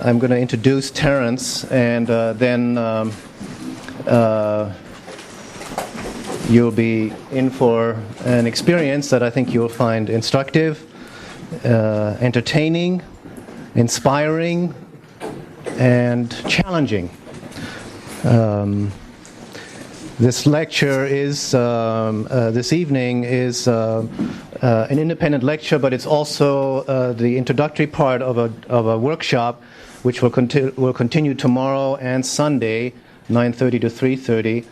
I'm going to introduce Terence, and then you'll be in for an experience that I think you'll find instructive, entertaining, inspiring, and challenging. This lecture is, this evening is an independent lecture, but it's also the introductory part of a workshop which will continue tomorrow and Sunday, 9:30 to 3:30.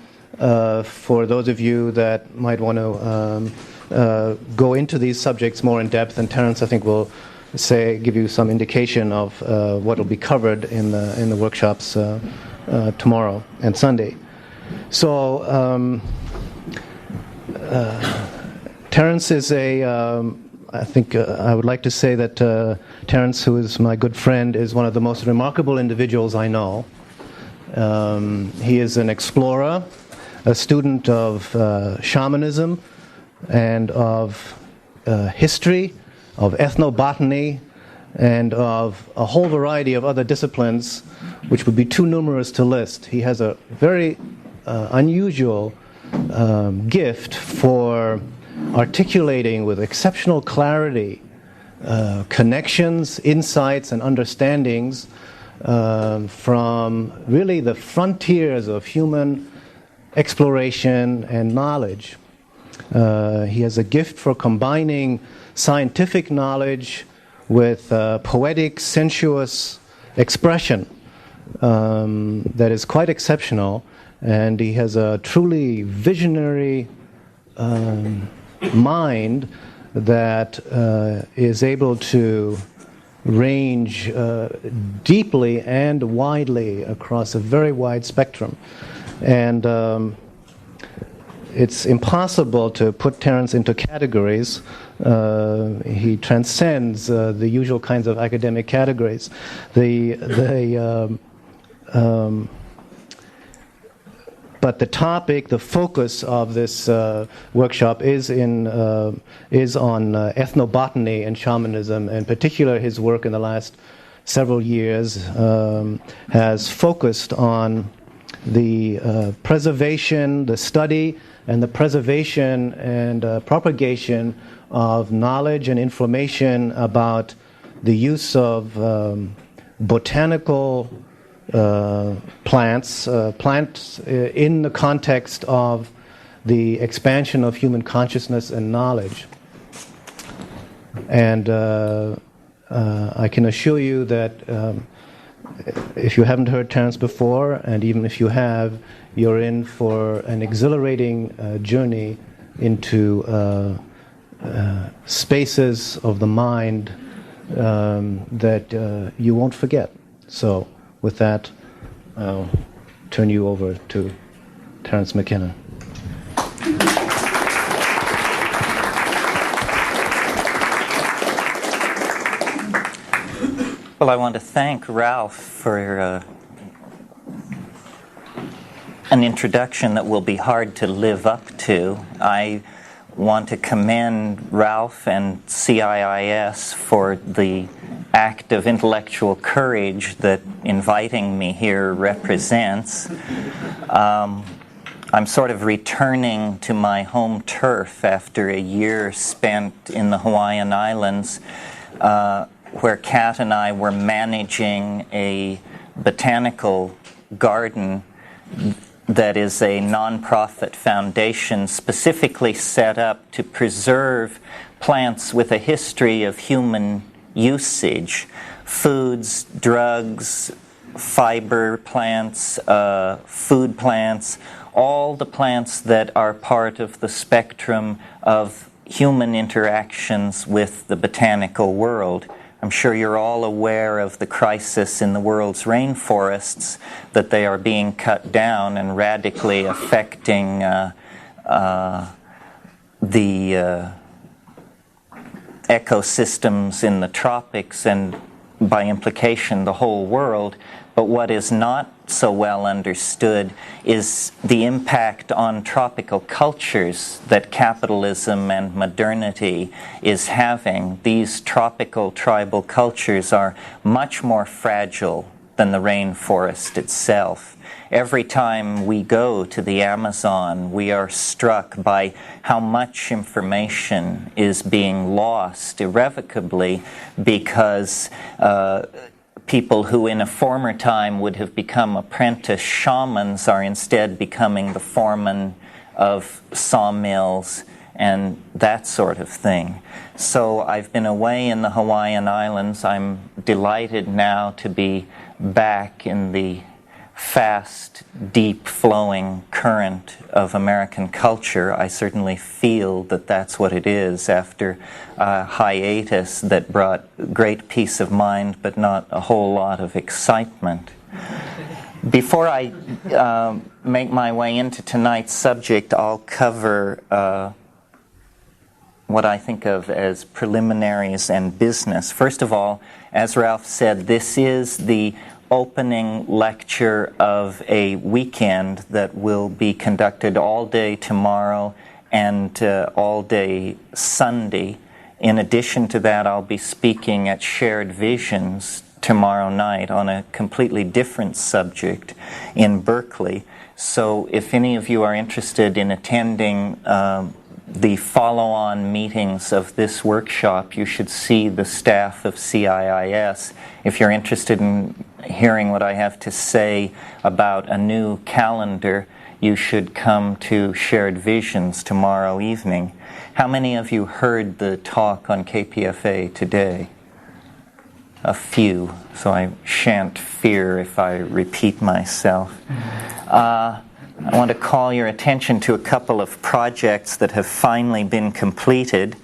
For those of you that might want to go into these subjects more in depth, and Terence, I think, will give you some indication of what will be covered in the workshops tomorrow and Sunday. So Terence is I think I would like to say that Terence, who is my good friend, is one of the most remarkable individuals I know. He is an explorer, a student of shamanism and of history, of ethnobotany, and of a whole variety of other disciplines which would be too numerous to list. He has a very unusual gift for articulating with exceptional clarity connections, insights, and understandings from really the frontiers of human exploration and knowledge. He has a gift for combining scientific knowledge with poetic, sensuous expression that is quite exceptional, and he has a truly visionary mind that is able to range deeply and widely across a very wide spectrum. And it's impossible to put Terence into categories. He transcends the usual kinds of academic categories. But the topic, the focus of this workshop is on ethnobotany and shamanism. In particular, his work in the last several years has focused on the preservation, the study, and the preservation and propagation of knowledge and information about the use of botanical plants in the context of the expansion of human consciousness and knowledge. And I can assure you that if you haven't heard Terence before, and even if you have, you're in for an exhilarating journey into spaces of the mind that you won't forget. So with that, I'll turn you over to Terence McKenna. Well, I want to thank Ralph for an introduction that will be hard to live up to. I want to commend Ralph and CIIS for the act of intellectual courage that inviting me here represents. I'm sort of returning to my home turf after a year spent in the Hawaiian Islands, where Kat and I were managing a botanical garden that is a nonprofit foundation specifically set up to preserve plants with a history of human usage, foods, drugs, fiber plants, food plants, all the plants that are part of the spectrum of human interactions with the botanical world. I'm sure you're all aware of the crisis in the world's rainforests, that they are being cut down and radically affecting the ecosystems in the tropics and by implication the whole world. But what is not so well understood is the impact on tropical cultures that capitalism and modernity is having. These tropical tribal cultures are much more fragile than the rainforest itself. Every time we go to the Amazon, we are struck by how much information is being lost irrevocably because people who in a former time would have become apprentice shamans are instead becoming the foreman of sawmills and that sort of thing. So I've been away in the Hawaiian Islands. I'm delighted now to be back in the fast, deep flowing current of American culture. I certainly feel that that's what it is after a hiatus that brought great peace of mind but not a whole lot of excitement. Before I make my way into tonight's subject, I'll cover what I think of as preliminaries and business. First of all, as Ralph said, this is the opening lecture of a weekend that will be conducted all day tomorrow and all day Sunday. In addition to that, I'll be speaking at Shared Visions tomorrow night on a completely different subject in Berkeley. So if any of you are interested in attending the follow-on meetings of this workshop, you should see the staff of CIIS. If you're interested in hearing what I have to say about a new calendar, you should come to Shared Visions tomorrow evening. How many of you heard the talk on KPFA today? A few, so I shan't fear if I repeat myself. I want to call your attention to a couple of projects that have finally been completed.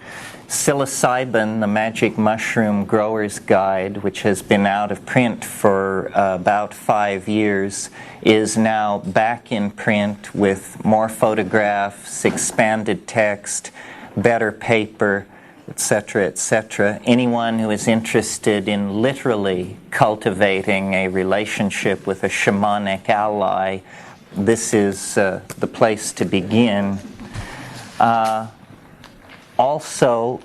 Psilocybin, the Magic Mushroom Grower's Guide, which has been out of print for about 5 years, is now back in print with more photographs, expanded text, better paper, etc., etc. Anyone who is interested in literally cultivating a relationship with a shamanic ally, this is the place to begin. Also,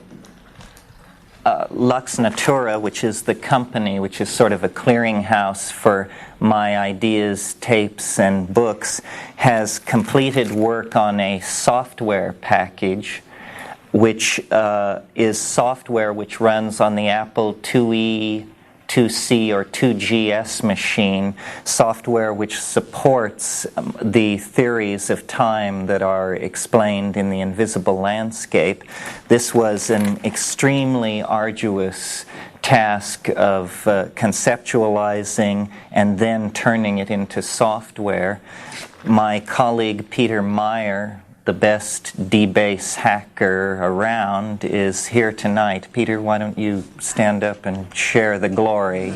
Lux Natura, which is the company, which is sort of a clearinghouse for my ideas, tapes, and books, has completed work on a software package, which is software which runs on the Apple IIe, 2C, or 2GS machine, software which supports the theories of time that are explained in the invisible landscape. This was an extremely arduous task of conceptualizing and then turning it into software. My colleague Peter Meyer, the best debase hacker around, is here tonight. Peter, why don't you stand up and share the glory?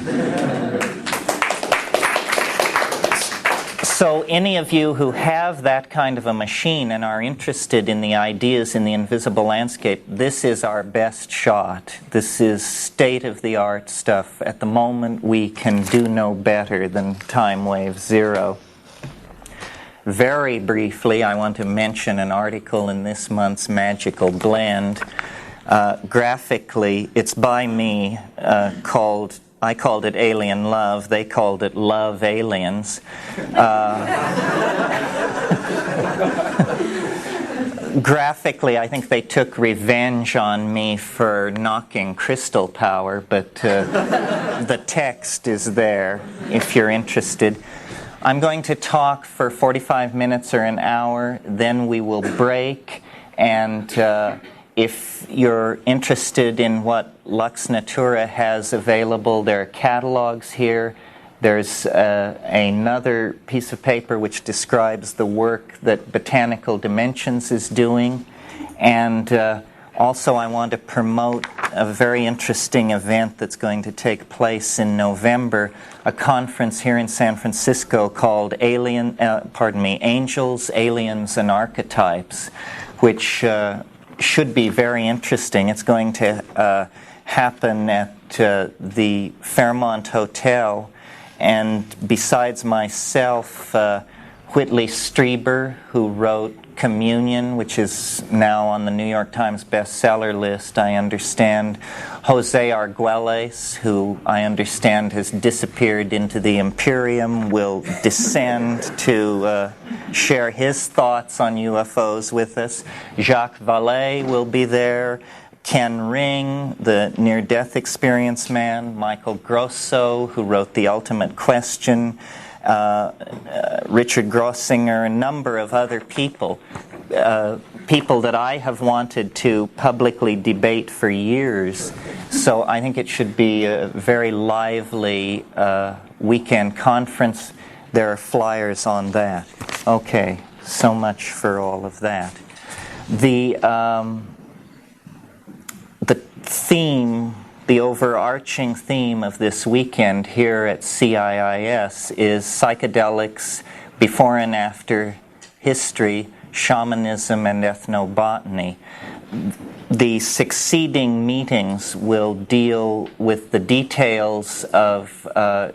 So any of you who have that kind of a machine and are interested in the ideas in the invisible landscape, this is our best shot. This is state-of-the-art stuff. At the moment, we can do no better than time wave zero. Very briefly, I want to mention an article in this month's Magical Blend. Graphically, it's by me, I called it Alien Love. They called it Love Aliens. Graphically, I think they took revenge on me for knocking Crystal Power, but the text is there if you're interested. I'm going to talk for 45 minutes or an hour, then we will break, and if you're interested in what Lux Natura has available, there are catalogs here. There's another piece of paper which describes the work that Botanical Dimensions is doing, and also I want to promote a very interesting event that's going to take place in November, a conference here in San Francisco called Angels, Aliens, and Archetypes, which should be very interesting. It's going to happen at the Fairmont Hotel, and besides myself, Whitley Strieber, who wrote Communion, which is now on the New York Times bestseller list, I understand. Jose Arguelles, who I understand has disappeared into the Imperium, will descend to share his thoughts on UFOs with us. Jacques Vallée will be there. Ken Ring, the near-death experience man. Michael Grosso, who wrote The Ultimate Question. Richard Grossinger, a number of other people, people that I have wanted to publicly debate for years. So I think it should be a very lively weekend conference. There are flyers on that. Okay, so much for all of that. The theme, the overarching theme of this weekend here at CIIS is psychedelics, before and after history, shamanism, and ethnobotany. The succeeding meetings will deal with the details of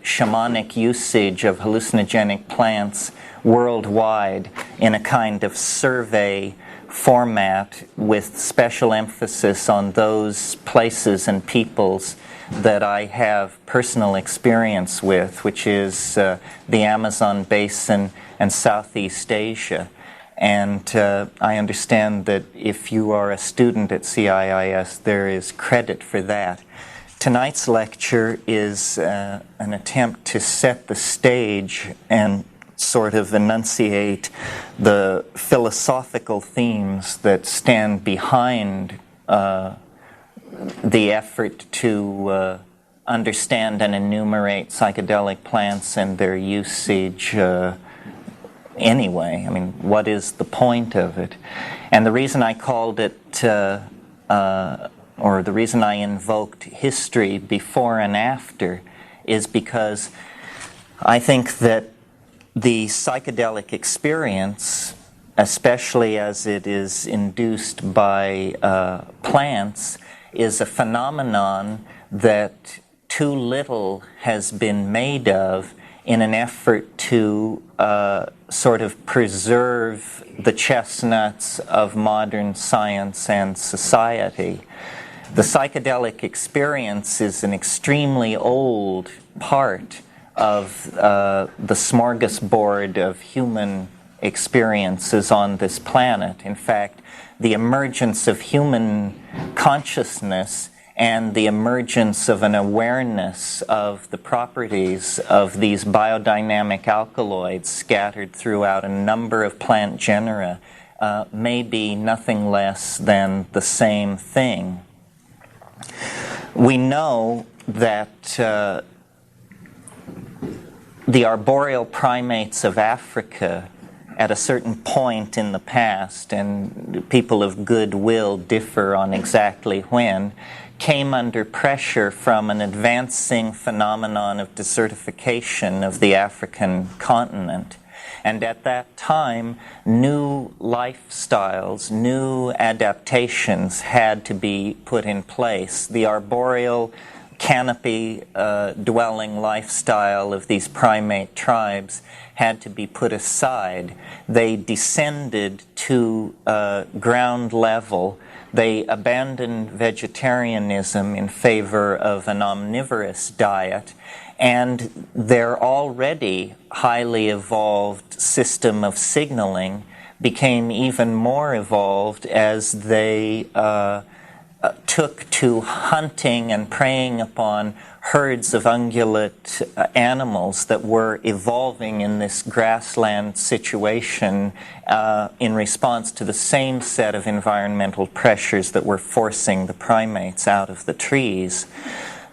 shamanic usage of hallucinogenic plants worldwide in a kind of survey format with special emphasis on those places and peoples that I have personal experience with, which is the Amazon basin and Southeast Asia. And I understand that if you are a student at CIIS, there is credit for that. Tonight's lecture is an attempt to set the stage and sort of enunciate the philosophical themes that stand behind the effort to understand and enumerate psychedelic plants and their usage anyway. I mean, what is the point of it? And the reason I called it, or the reason I invoked history before and after, is because I think that the psychedelic experience, especially as it is induced by plants, is a phenomenon that too little has been made of in an effort to sort of preserve the chestnuts of modern science and society. The psychedelic experience is an extremely old part of the smorgasbord of human experiences on this planet. In fact, the emergence of human consciousness and the emergence of an awareness of the properties of these biodynamic alkaloids scattered throughout a number of plant genera may be nothing less than the same thing. We know that the arboreal primates of Africa at a certain point in the past, and people of goodwill differ on exactly when, came under pressure from an advancing phenomenon of desertification of the African continent. And at that time, new lifestyles, new adaptations had to be put in place. The arboreal canopy dwelling lifestyle of these primate tribes had to be put aside. They descended to ground level. They abandoned vegetarianism in favor of an omnivorous diet, and their already highly evolved system of signaling became even more evolved as they took to hunting and preying upon herds of ungulate animals that were evolving in this grassland situation in response to the same set of environmental pressures that were forcing the primates out of the trees.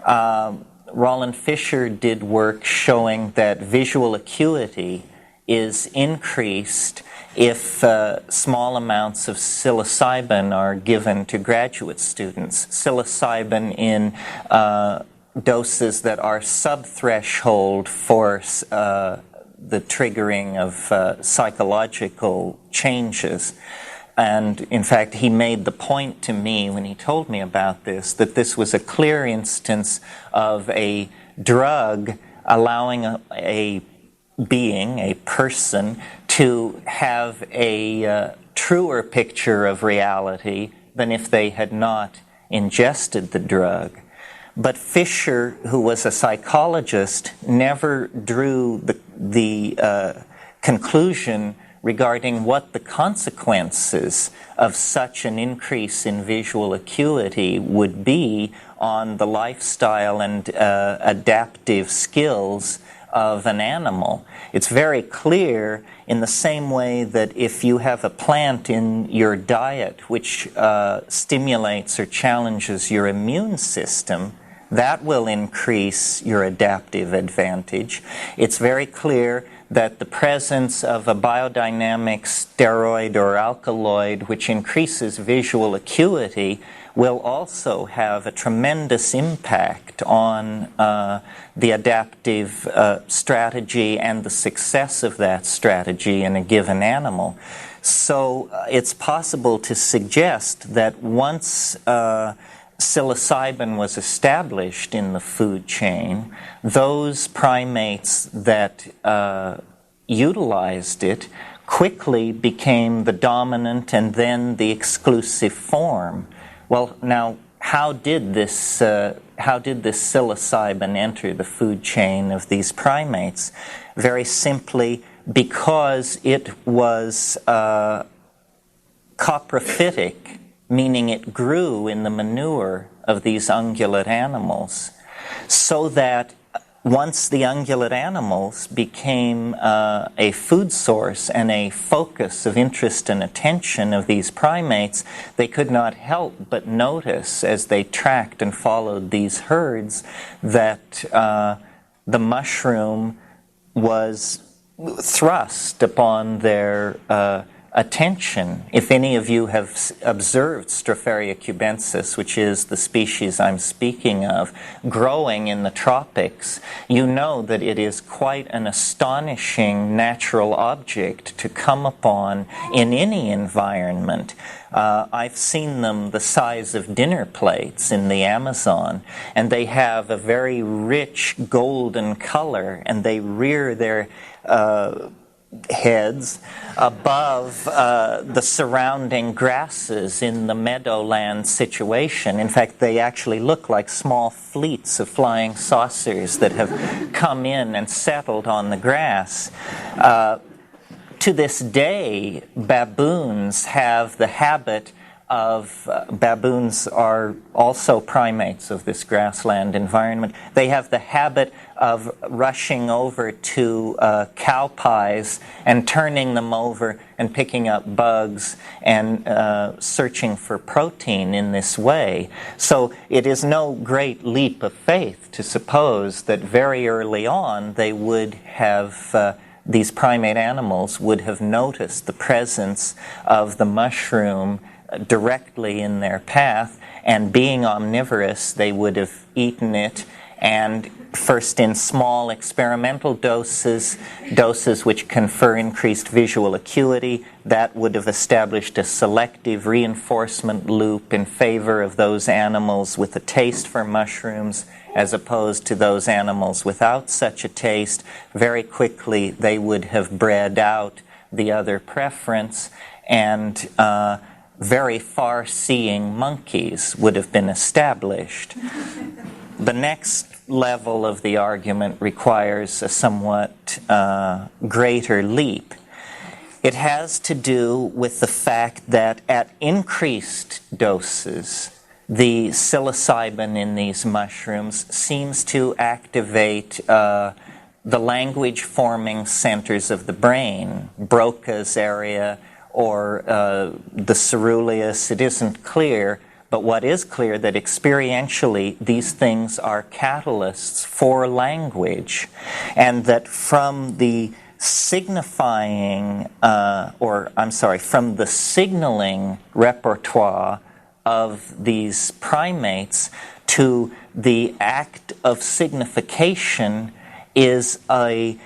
Roland Fisher did work showing that visual acuity is increased if small amounts of psilocybin are given to graduate students. Psilocybin in doses that are sub-threshold for the triggering of psychological changes. And in fact, he made the point to me when he told me about this, that this was a clear instance of a drug allowing a being, a person, to have a truer picture of reality than if they had not ingested the drug. But Fisher, who was a psychologist, never drew the conclusion regarding what the consequences of such an increase in visual acuity would be on the lifestyle and adaptive skills of an animal. It's very clear, in the same way that if you have a plant in your diet which stimulates or challenges your immune system, that will increase your adaptive advantage. It's very clear that the presence of a biodynamic steroid or alkaloid which increases visual acuity will also have a tremendous impact on the adaptive strategy and the success of that strategy in a given animal. So it's possible to suggest that once psilocybin was established in the food chain, those primates that utilized it quickly became the dominant and then the exclusive form. Well, now, how did this psilocybin enter the food chain of these primates? Very simply, because it was coprophytic, meaning it grew in the manure of these ungulate animals, so that once the ungulate animals became a food source and a focus of interest and attention of these primates, they could not help but notice, as they tracked and followed these herds, that the mushroom was thrust upon their attention. If any of you have observed Stropharia cubensis, which is the species I'm speaking of, growing in the tropics, you know that it is quite an astonishing natural object to come upon in any environment. I've seen them the size of dinner plates in the Amazon, and they have a very rich golden color, and they rear their heads above the surrounding grasses in the meadowland situation. In fact, they actually look like small fleets of flying saucers that have come in and settled on the grass. To this day, baboons have the habit of, baboons are also primates of this grassland environment. They have the habit of rushing over to cow pies and turning them over and picking up bugs and searching for protein in this way. So it is no great leap of faith to suppose that very early on they would have these primate animals would have noticed the presence of the mushroom directly in their path, and being omnivorous, they would have eaten it, and first in small experimental doses which confer increased visual acuity, that would have established a selective reinforcement loop in favor of those animals with a taste for mushrooms as opposed to those animals without such a taste. Very quickly they would have bred out the other preference, and very far-seeing monkeys would have been established. The next level of the argument requires a somewhat greater leap. It has to do with the fact that at increased doses, the psilocybin in these mushrooms seems to activate the language-forming centers of the brain, Broca's area, or the ceruleus. It isn't clear, but what is clear that experientially these things are catalysts for language, and that from the signifying, from the signaling repertoire of these primates to the act of signification is a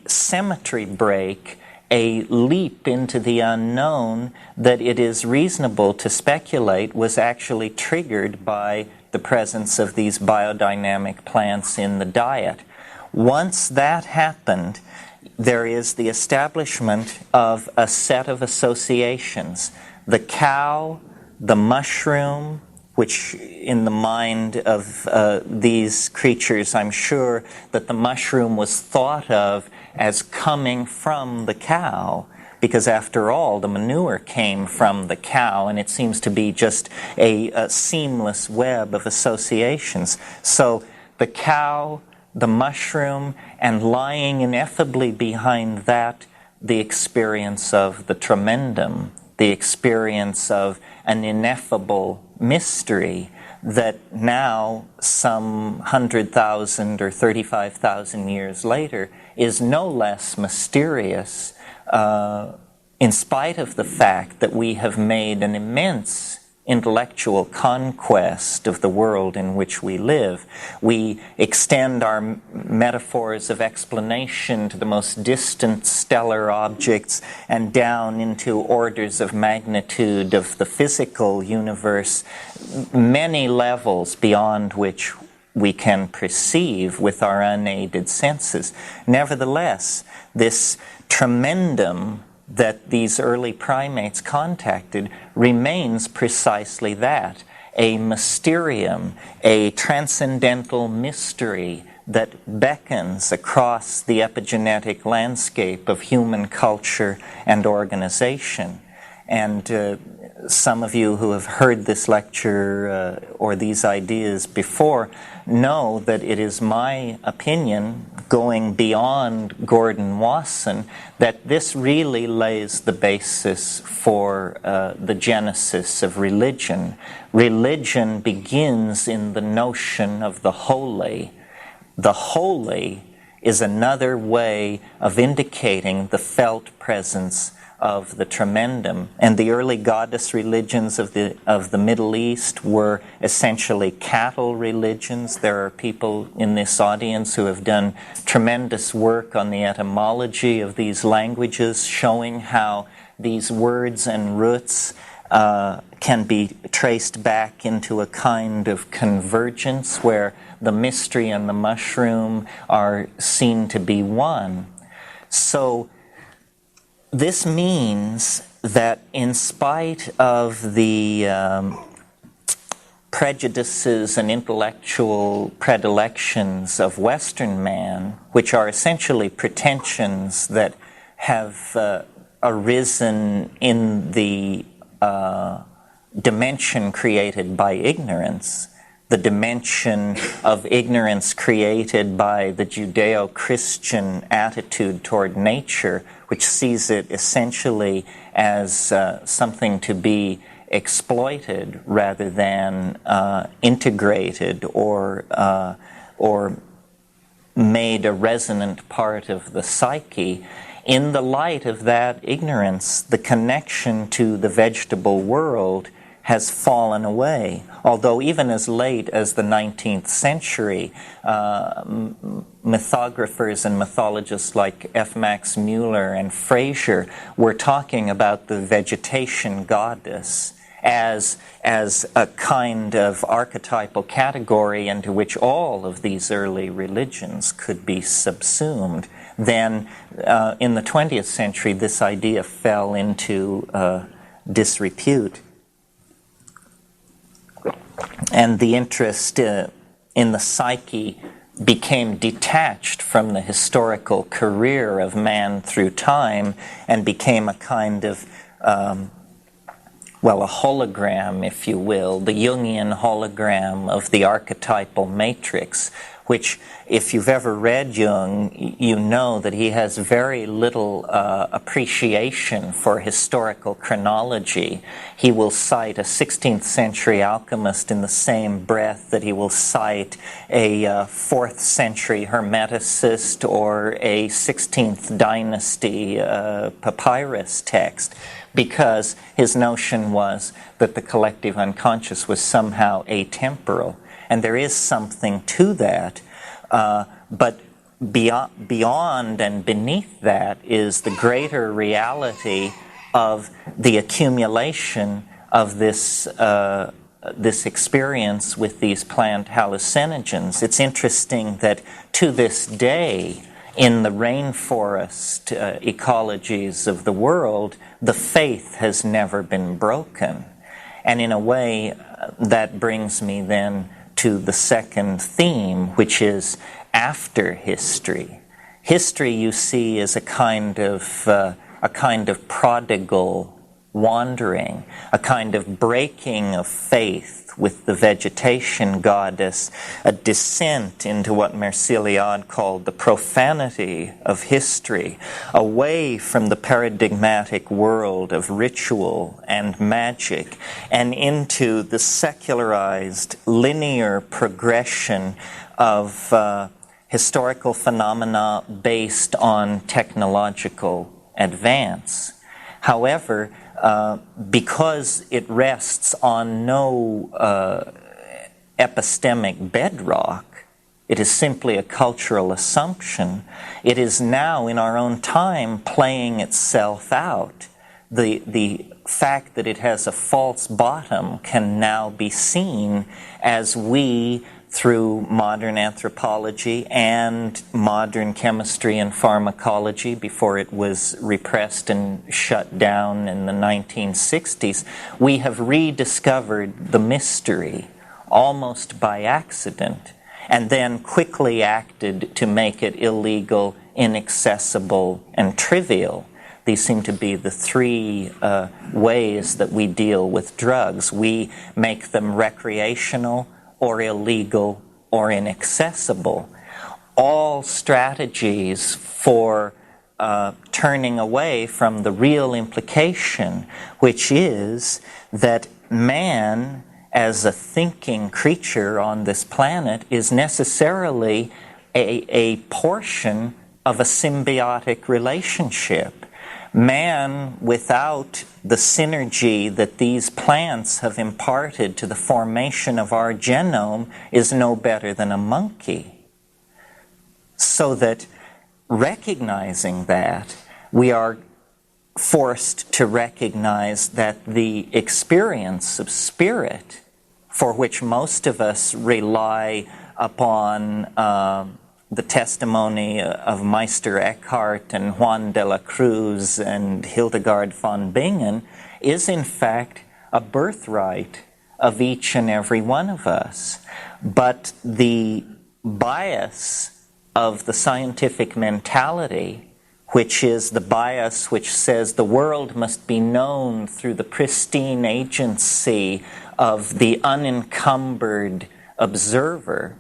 symmetry break, a leap into the unknown that it is reasonable to speculate was actually triggered by the presence of these biodynamic plants in the diet. Once that happened, there is the establishment of a set of associations. The cow, the mushroom, which in the mind of these creatures, I'm sure that the mushroom was thought of as coming from the cow, because after all, the manure came from the cow, and it seems to be just a seamless web of associations. So the cow, the mushroom, and lying ineffably behind that, the experience of the tremendum, the experience of an ineffable mystery that now, some 100,000 or 35,000 years later, is no less mysterious, in spite of the fact that we have made an immense intellectual conquest of the world in which we live. We extend our metaphors of explanation to the most distant stellar objects and down into orders of magnitude of the physical universe, many levels beyond which we can perceive with our unaided senses. Nevertheless, this tremendum that these early primates contacted remains precisely that, a mysterium, a transcendental mystery that beckons across the epigenetic landscape of human culture and organization. And some of you who have heard this lecture or these ideas before know that it is my opinion, going beyond Gordon Wasson, that this really lays the basis for the genesis of religion. Religion begins in the notion of the holy. The holy is another way of indicating the felt presence of the tremendum. And the early goddess religions of the Middle East were essentially cattle religions. There are people in this audience who have done tremendous work on the etymology of these languages, showing how these words and roots can be traced back into a kind of convergence where the mystery and the mushroom are seen to be one. So this means that in spite of the prejudices and intellectual predilections of Western man, which are essentially pretensions that have arisen in the dimension created by ignorance, the dimension of ignorance created by the Judeo-Christian attitude toward nature, which sees it essentially as something to be exploited rather than integrated or made a resonant part of the psyche. In the light of that ignorance, the connection to the vegetable world has fallen away. Although even as late as the 19th century, mythographers and mythologists like F. Max Mueller and Fraser were talking about the vegetation goddess as a kind of archetypal category into which all of these early religions could be subsumed. Then in the 20th century, this idea fell into disrepute. And the interest in the psyche became detached from the historical career of man through time and became a kind of, a hologram, if you will, the Jungian hologram of the archetypal matrix, which, if you've ever read Jung, you know that he has very little appreciation for historical chronology. He will cite a 16th century alchemist in the same breath that he will cite a 4th century hermeticist or a 16th dynasty papyrus text, because his notion was that the collective unconscious was somehow atemporal. And there is something to that, but beyond and beneath that is the greater reality of the accumulation of this this experience with these plant hallucinogens. It's interesting that to this day, in the rainforest ecologies of the world, the faith has never been broken. And in a way, that brings me then to the second theme, which is after history. History, you see, is a kind of prodigal wandering, a kind of breaking of faith with the vegetation goddess, a descent into what Merciliade called the profanity of history, away from the paradigmatic world of ritual and magic, and into the secularized linear progression of historical phenomena based on technological advance. However, because it rests on no epistemic bedrock, it is simply a cultural assumption, it is now in our own time playing itself out. The fact that it has a false bottom can now be seen as we, through modern anthropology and modern chemistry and pharmacology before it was repressed and shut down in the 1960s, we have rediscovered the mystery almost by accident and then quickly acted to make it illegal, inaccessible, and trivial. These seem to be the three ways that we deal with drugs. We make them recreational, or illegal, or inaccessible. All strategies for turning away from the real implication, which is that man, as a thinking creature on this planet, is necessarily a portion of a symbiotic relationship. Man, without the synergy that these plants have imparted to the formation of our genome, is no better than a monkey. So that, recognizing that, we are forced to recognize that the experience of spirit, for which most of us rely upon the testimony of Meister Eckhart and Juan de la Cruz and Hildegard von Bingen, is in fact a birthright of each and every one of us. But the bias of the scientific mentality, which is the bias which says the world must be known through the pristine agency of the unencumbered observer,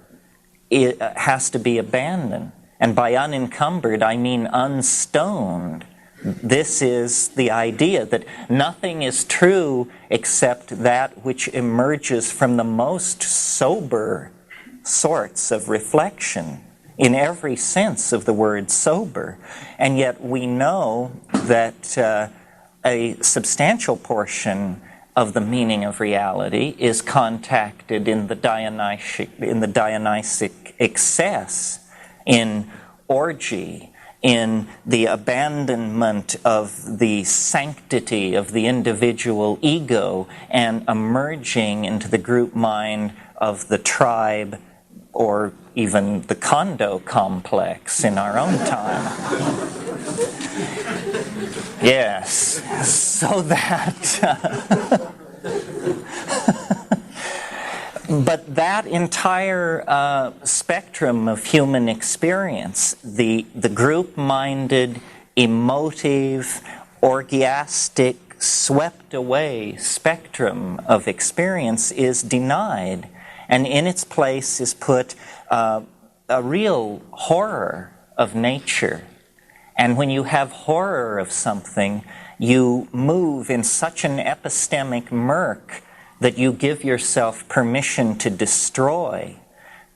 it has to be abandoned. And by unencumbered, I mean unstoned. This is the idea that nothing is true except that which emerges from the most sober sorts of reflection, in every sense of the word sober. And yet we know that a substantial portion of the meaning of reality is contacted in the Dionysic excess, in orgy, in the abandonment of the sanctity of the individual ego and emerging into the group mind of the tribe or even the condo complex in our own time. Yes, so that... But that entire spectrum of human experience, the group-minded, emotive, orgiastic, swept-away spectrum of experience is denied, and in its place is put a real horror of nature. And when you have horror of something, you move in such an epistemic murk that you give yourself permission to destroy.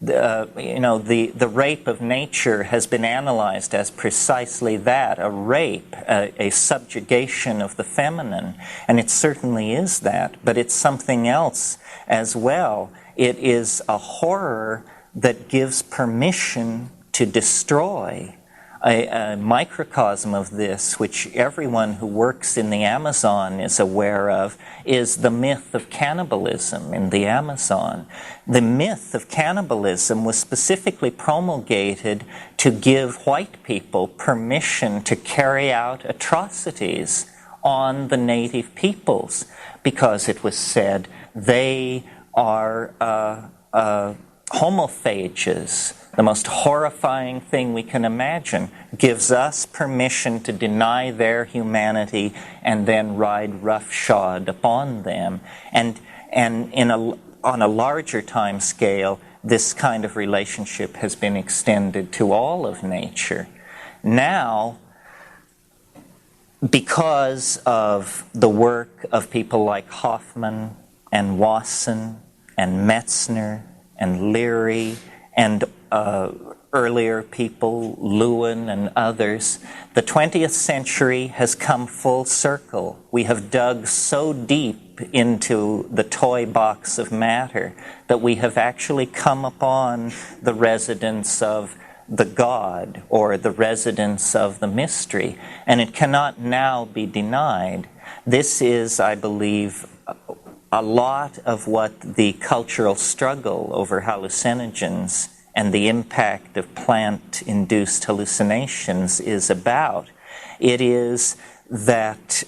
The rape of nature has been analyzed as precisely that, a rape, a subjugation of the feminine. And it certainly is that, but it's something else as well. It is a horror that gives permission to destroy, a microcosm of this, which everyone who works in the Amazon is aware of, is the myth of cannibalism in the Amazon. The myth of cannibalism was specifically promulgated to give white people permission to carry out atrocities on the native peoples, because it was said they are homophages. The most horrifying thing we can imagine, gives us permission to deny their humanity and then ride roughshod upon them. And on a larger time scale, this kind of relationship has been extended to all of nature. Now, because of the work of people like Hoffman and Wasson and Metzner and Leary and earlier people, Lewin and others, the 20th century has come full circle. We have dug so deep into the toy box of matter that we have actually come upon the residence of the God, or the residence of the mystery, and it cannot now be denied. This is, I believe, a lot of what the cultural struggle over hallucinogens and the impact of plant-induced hallucinations is about. It is that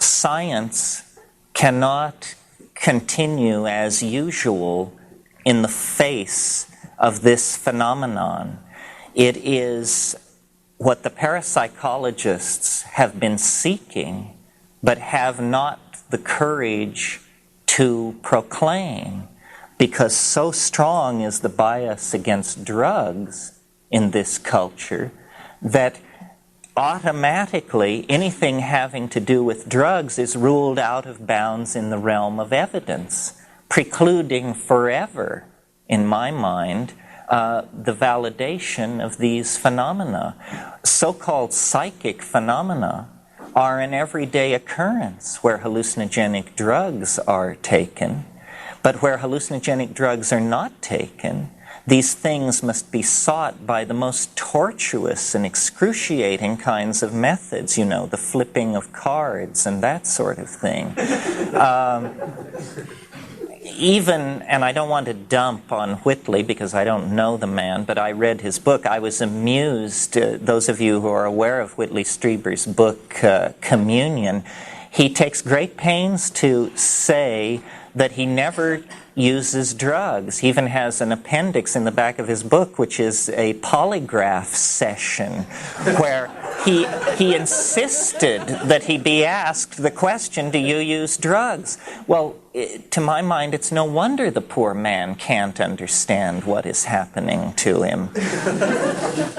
science cannot continue as usual in the face of this phenomenon. It is what the parapsychologists have been seeking, but have not the courage to proclaim, because so strong is the bias against drugs in this culture that automatically anything having to do with drugs is ruled out of bounds in the realm of evidence, precluding forever, in my mind, the validation of these phenomena. So-called psychic phenomena are an everyday occurrence where hallucinogenic drugs are taken. But where hallucinogenic drugs are not taken, these things must be sought by the most tortuous and excruciating kinds of methods, you know, the flipping of cards and that sort of thing. Even, and I don't want to dump on Whitley because I don't know the man, but I read his book. I was amused, those of you who are aware of Whitley Strieber's book, Communion, he takes great pains to say that he never uses drugs. He even has an appendix in the back of his book, which is a polygraph session, where he insisted that he be asked the question, do you use drugs? Well, to my mind, it's no wonder the poor man can't understand what is happening to him.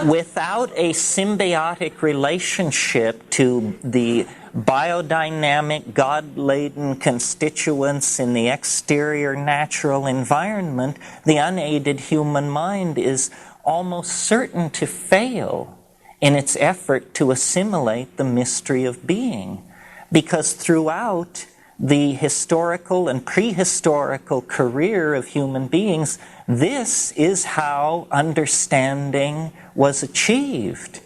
Without a symbiotic relationship to the biodynamic, God-laden constituents in the exterior natural environment, the unaided human mind is almost certain to fail in its effort to assimilate the mystery of being. Because throughout the historical and prehistorical career of human beings, this is how understanding was achieved.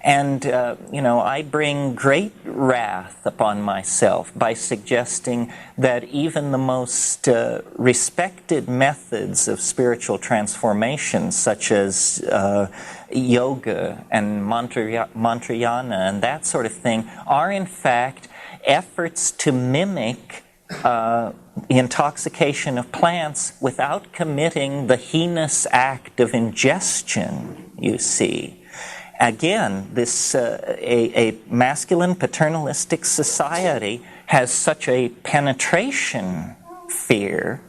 And, I bring great wrath upon myself by suggesting that even the most respected methods of spiritual transformation, such as yoga and mantrayana and that sort of thing, are in fact efforts to mimic the intoxication of plants without committing the heinous act of ingestion, you see. Again, this a masculine paternalistic society has such a penetration fear,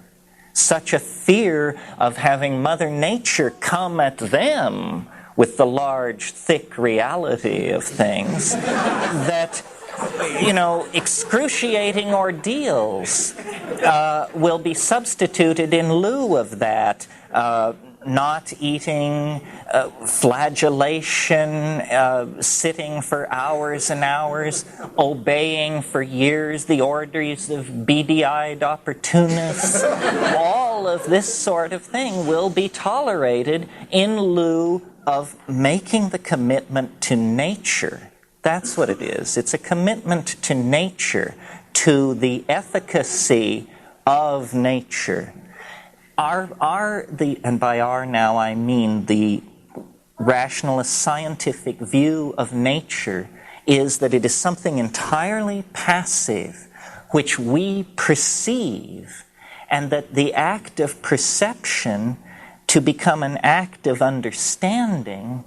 such a fear of having Mother Nature come at them with the large, thick reality of things that, excruciating ordeals will be substituted in lieu of that. Not eating, flagellation, sitting for hours and hours, obeying for years the orders of beady-eyed opportunists. All of this sort of thing will be tolerated in lieu of making the commitment to nature. That's what it is. It's a commitment to nature, to the efficacy of nature. And by our now I mean the rationalist scientific view of nature, is that it is something entirely passive which we perceive, and that the act of perception, to become an act of understanding,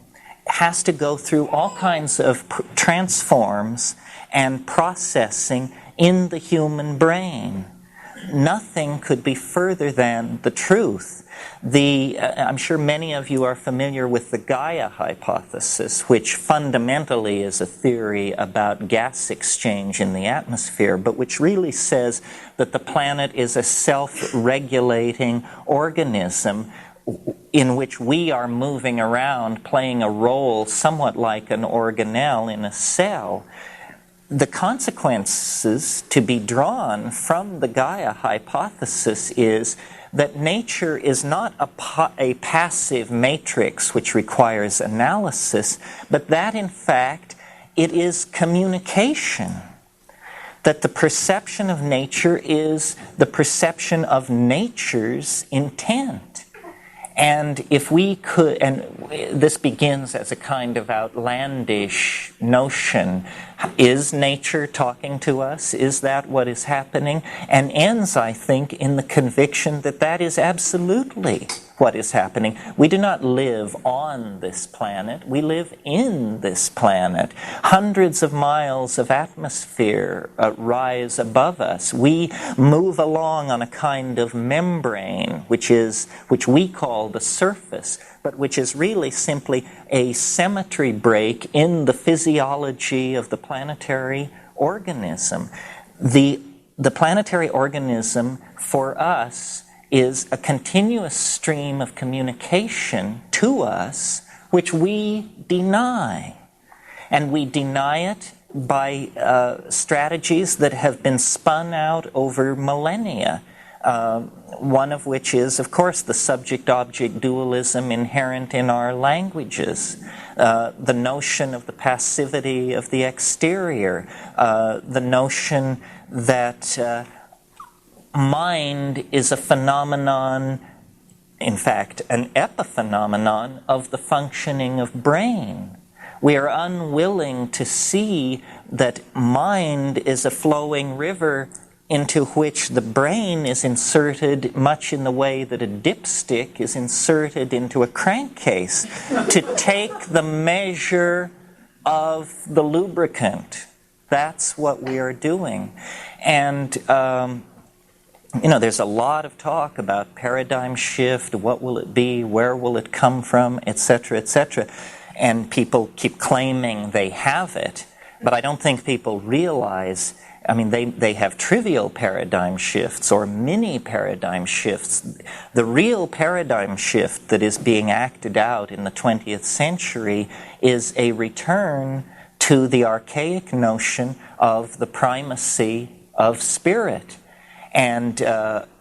has to go through all kinds of transforms and processing in the human brain. Nothing could be further than the truth. I'm sure many of you are familiar with the Gaia hypothesis, which fundamentally is a theory about gas exchange in the atmosphere, but which really says that the planet is a self-regulating organism in which we are moving around, playing a role somewhat like an organelle in a cell. The consequences to be drawn from the Gaia hypothesis is that nature is not a passive matrix which requires analysis, but that in fact it is communication. That the perception of nature is the perception of nature's intent. And if we could, and this begins as a kind of outlandish notion, is nature talking to us? Is that what is happening? And ends, I think, in the conviction that that is absolutely what is happening. We do not live on this planet. We live in this planet. Hundreds of miles of atmosphere rise above us. We move along on a kind of membrane, which we call the surface, but which is really simply a symmetry break in the physiology of the planetary organism. The planetary organism, for us, is a continuous stream of communication to us, which we deny. And we deny it by strategies that have been spun out over millennia. One of which is, of course, the subject-object dualism inherent in our languages, the notion of the passivity of the exterior, the notion that mind is a phenomenon, in fact, an epiphenomenon of the functioning of brain. We are unwilling to see that mind is a flowing river into which the brain is inserted much in the way that a dipstick is inserted into a crankcase to take the measure of the lubricant. That's what we are doing. And there's a lot of talk about paradigm shift, what will it be, where will it come from, etc., etc. And people keep claiming they have it, but I don't think people realize, they have trivial paradigm shifts or mini paradigm shifts. The real paradigm shift that is being acted out in the 20th century is a return to the archaic notion of the primacy of spirit. And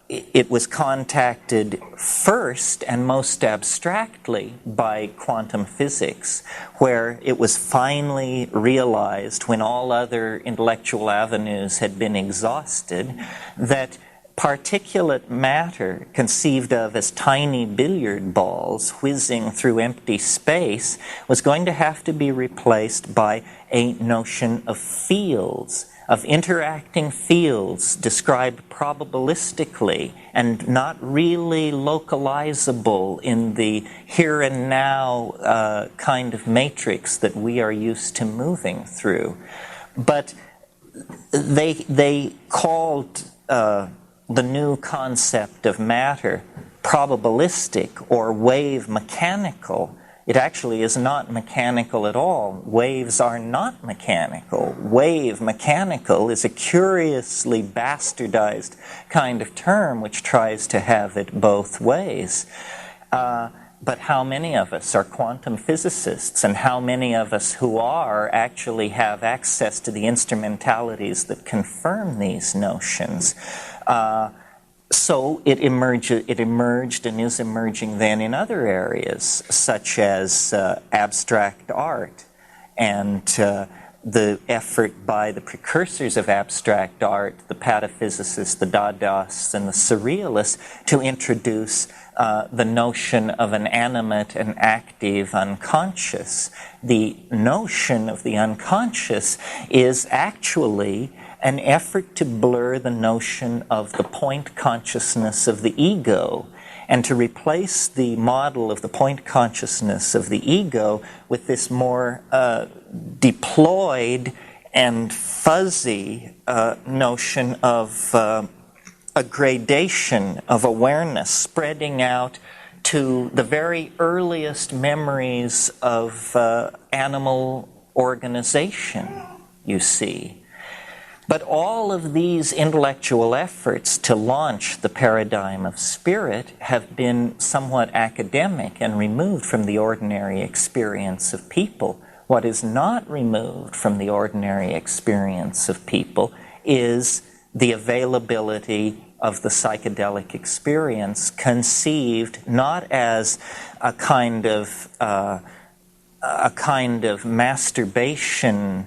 it was contacted first and most abstractly by quantum physics, where it was finally realized, when all other intellectual avenues had been exhausted, that particulate matter, conceived of as tiny billiard balls whizzing through empty space, was going to have to be replaced by a notion of fields, of interacting fields described probabilistically and not really localizable in the here and now kind of matrix that we are used to moving through. But they called the new concept of matter probabilistic or wave mechanical. It actually is not mechanical at all. Waves are not mechanical. Wave mechanical is a curiously bastardized kind of term which tries to have it both ways. But how many of us are quantum physicists, and how many of us who are actually have access to the instrumentalities that confirm these notions? So it emerged and is emerging then in other areas, such as abstract art and the effort by the precursors of abstract art, the pataphysicists, the Dadaists, and the Surrealists, to introduce the notion of an animate and active unconscious. The notion of the unconscious is actually an effort to blur the notion of the point consciousness of the ego and to replace the model of the point consciousness of the ego with this more deployed and fuzzy notion of a gradation of awareness spreading out to the very earliest memories of animal organization, you see. But all of these intellectual efforts to launch the paradigm of spirit have been somewhat academic and removed from the ordinary experience of people. What is not removed from the ordinary experience of people is the availability of the psychedelic experience, conceived not as a kind of masturbation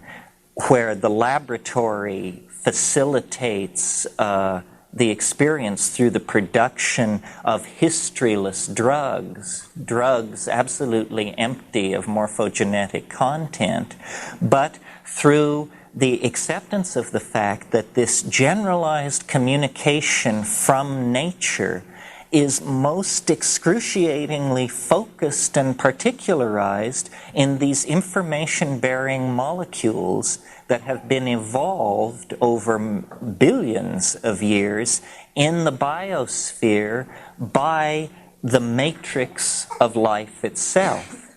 where the laboratory facilitates the experience through the production of historyless drugs absolutely empty of morphogenetic content, but through the acceptance of the fact that this generalized communication from nature is most excruciatingly focused and particularized in these information-bearing molecules that have been evolved over billions of years in the biosphere by the matrix of life itself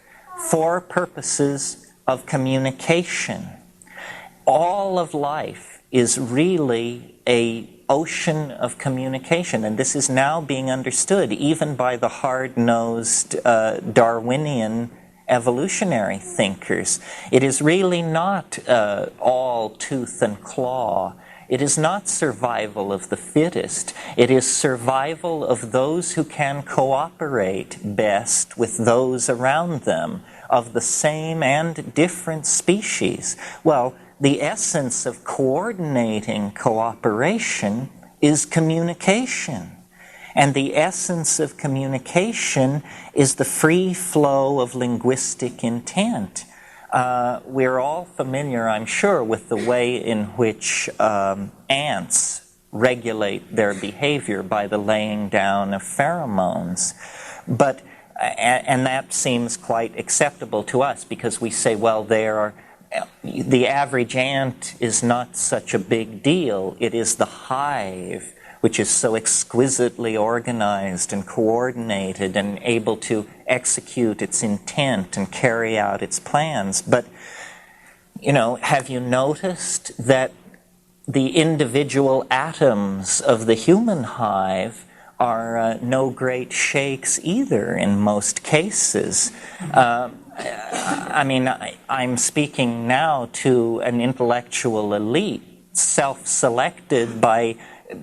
for purposes of communication. All of life is really an ocean of communication, and this is now being understood even by the hard-nosed Darwinian evolutionary thinkers. It is really not all tooth and claw. It is not survival of the fittest. It is survival of those who can cooperate best with those around them, of the same and different species. Well, the essence of coordinating cooperation is communication. And the essence of communication is the free flow of linguistic intent. We're all familiar, I'm sure, with the way in which ants regulate their behavior by the laying down of pheromones. And that seems quite acceptable to us because we say, well, the average ant is not such a big deal. It is the hive which is so exquisitely organized and coordinated and able to execute its intent and carry out its plans. But, have you noticed that the individual atoms of the human hive are no great shakes either in most cases? I'm speaking now to an intellectual elite, self-selected by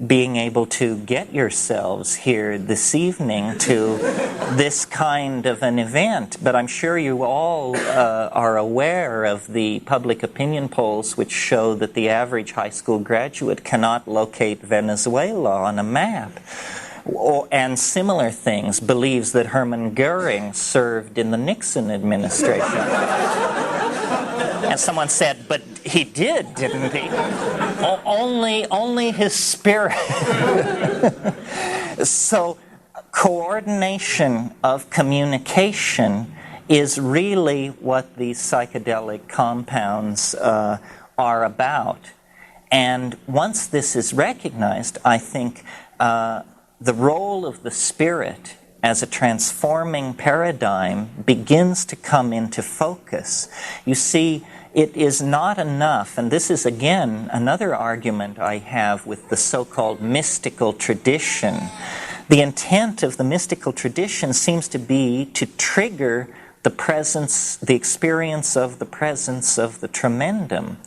being able to get yourselves here this evening to this kind of an event. But I'm sure you all are aware of the public opinion polls which show that the average high school graduate cannot locate Venezuela on a map. And similar things, believes that Hermann Goering served in the Nixon administration. And someone said, but he did, didn't he? Only his spirit. So coordination of communication is really what these psychedelic compounds are about. And once this is recognized, I think the role of the spirit as a transforming paradigm begins to come into focus. You see, it is not enough, and this is again another argument I have with the so-called mystical tradition. The intent of the mystical tradition seems to be to trigger the experience of the presence of the tremendum.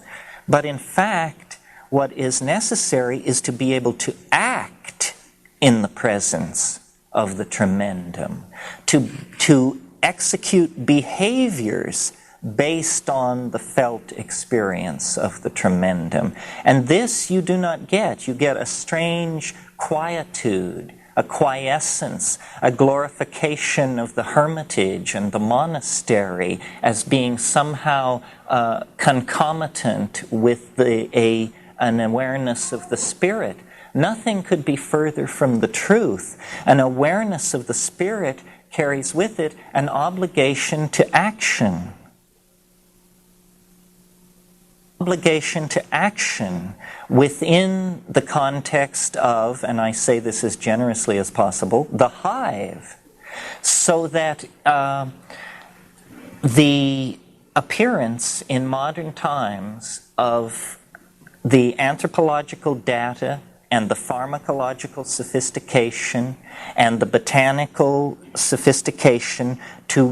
But in fact, what is necessary is to be able to act in the presence of the tremendum, to execute behaviors based on the felt experience of the tremendum. And this you do not get. You get a strange quietude, a quiescence, a glorification of the hermitage and the monastery as being somehow concomitant with an awareness of the spirit. Nothing could be further from the truth. An awareness of the spirit carries with it an obligation to action. Obligation to action within the context of, and I say this as generously as possible, the hive, so that the appearance in modern times of the anthropological data and the pharmacological sophistication and the botanical sophistication to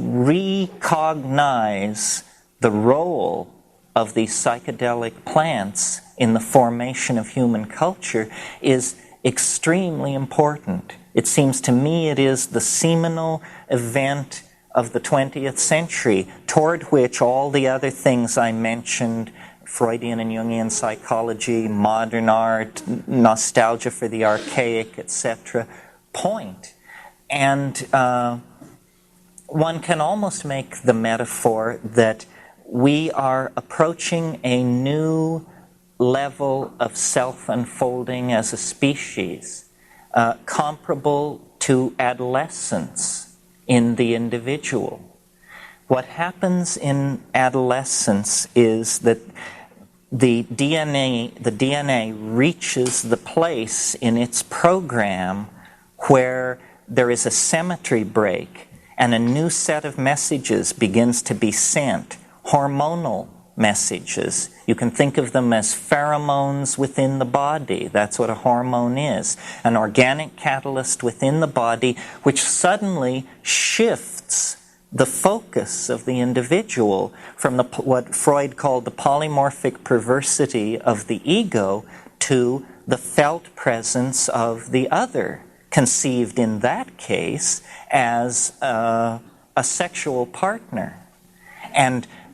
recognize the role of these psychedelic plants in the formation of human culture is extremely important. It seems to me it is the seminal event of the 20th century, toward which all the other things I mentioned, Freudian and Jungian psychology, modern art, nostalgia for the archaic, etc., point. And one can almost make the metaphor that we are approaching a new level of self-unfolding as a species, comparable to adolescence in the individual. What happens in adolescence is that the DNA reaches the place in its program where there is a symmetry break and a new set of messages begins to be sent. Hormonal messages. You can think of them as pheromones within the body. That's what a hormone is. An organic catalyst within the body which suddenly shifts the focus of the individual from what Freud called the polymorphic perversity of the ego to the felt presence of the other, conceived in that case as a sexual partner.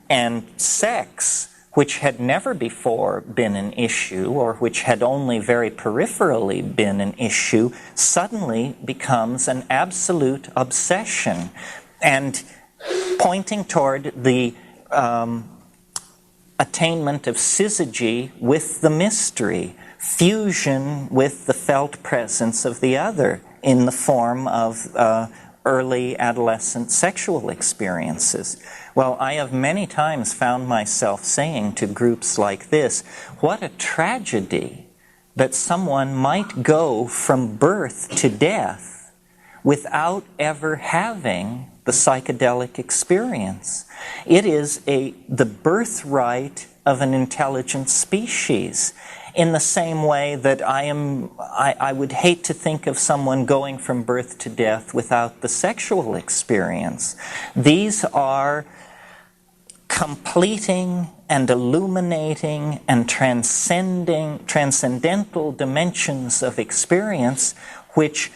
And sex, which had never before been an issue, or which had only very peripherally been an issue, suddenly becomes an absolute obsession, and pointing toward the attainment of syzygy with the mystery, fusion with the felt presence of the other in the form of early adolescent sexual experiences. Well, I have many times found myself saying to groups like this, what a tragedy that someone might go from birth to death without ever having the psychedelic experience. It is the birthright of an intelligent species. In the same way that I would hate to think of someone going from birth to death without the sexual experience. These are completing and illuminating and transcendental dimensions of experience which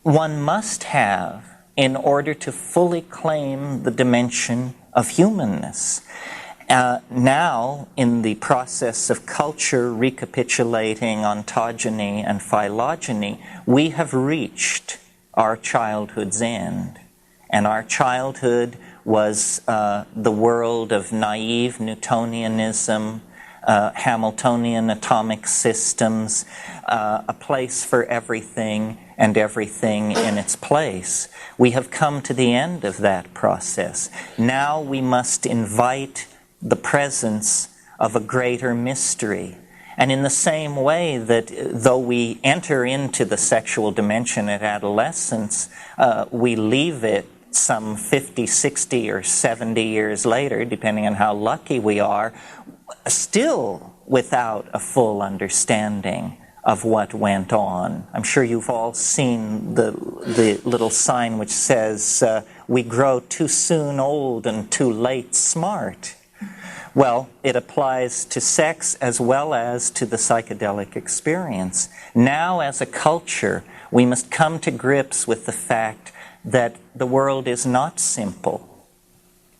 one must have in order to fully claim the dimension of humanness. Now, in the process of culture recapitulating ontogeny and phylogeny, we have reached our childhood's end. And our childhood was the world of naive Newtonianism, Hamiltonian atomic systems, a place for everything and everything in its place. We have come to the end of that process. Now we must invite the presence of a greater mystery. And in the same way that though we enter into the sexual dimension at adolescence, we leave it some 50, 60, or 70 years later, depending on how lucky we are, still without a full understanding of what went on. I'm sure you've all seen the little sign which says, we grow too soon old and too late smart. Well, it applies to sex as well as to the psychedelic experience. Now, as a culture, we must come to grips with the fact that the world is not simple,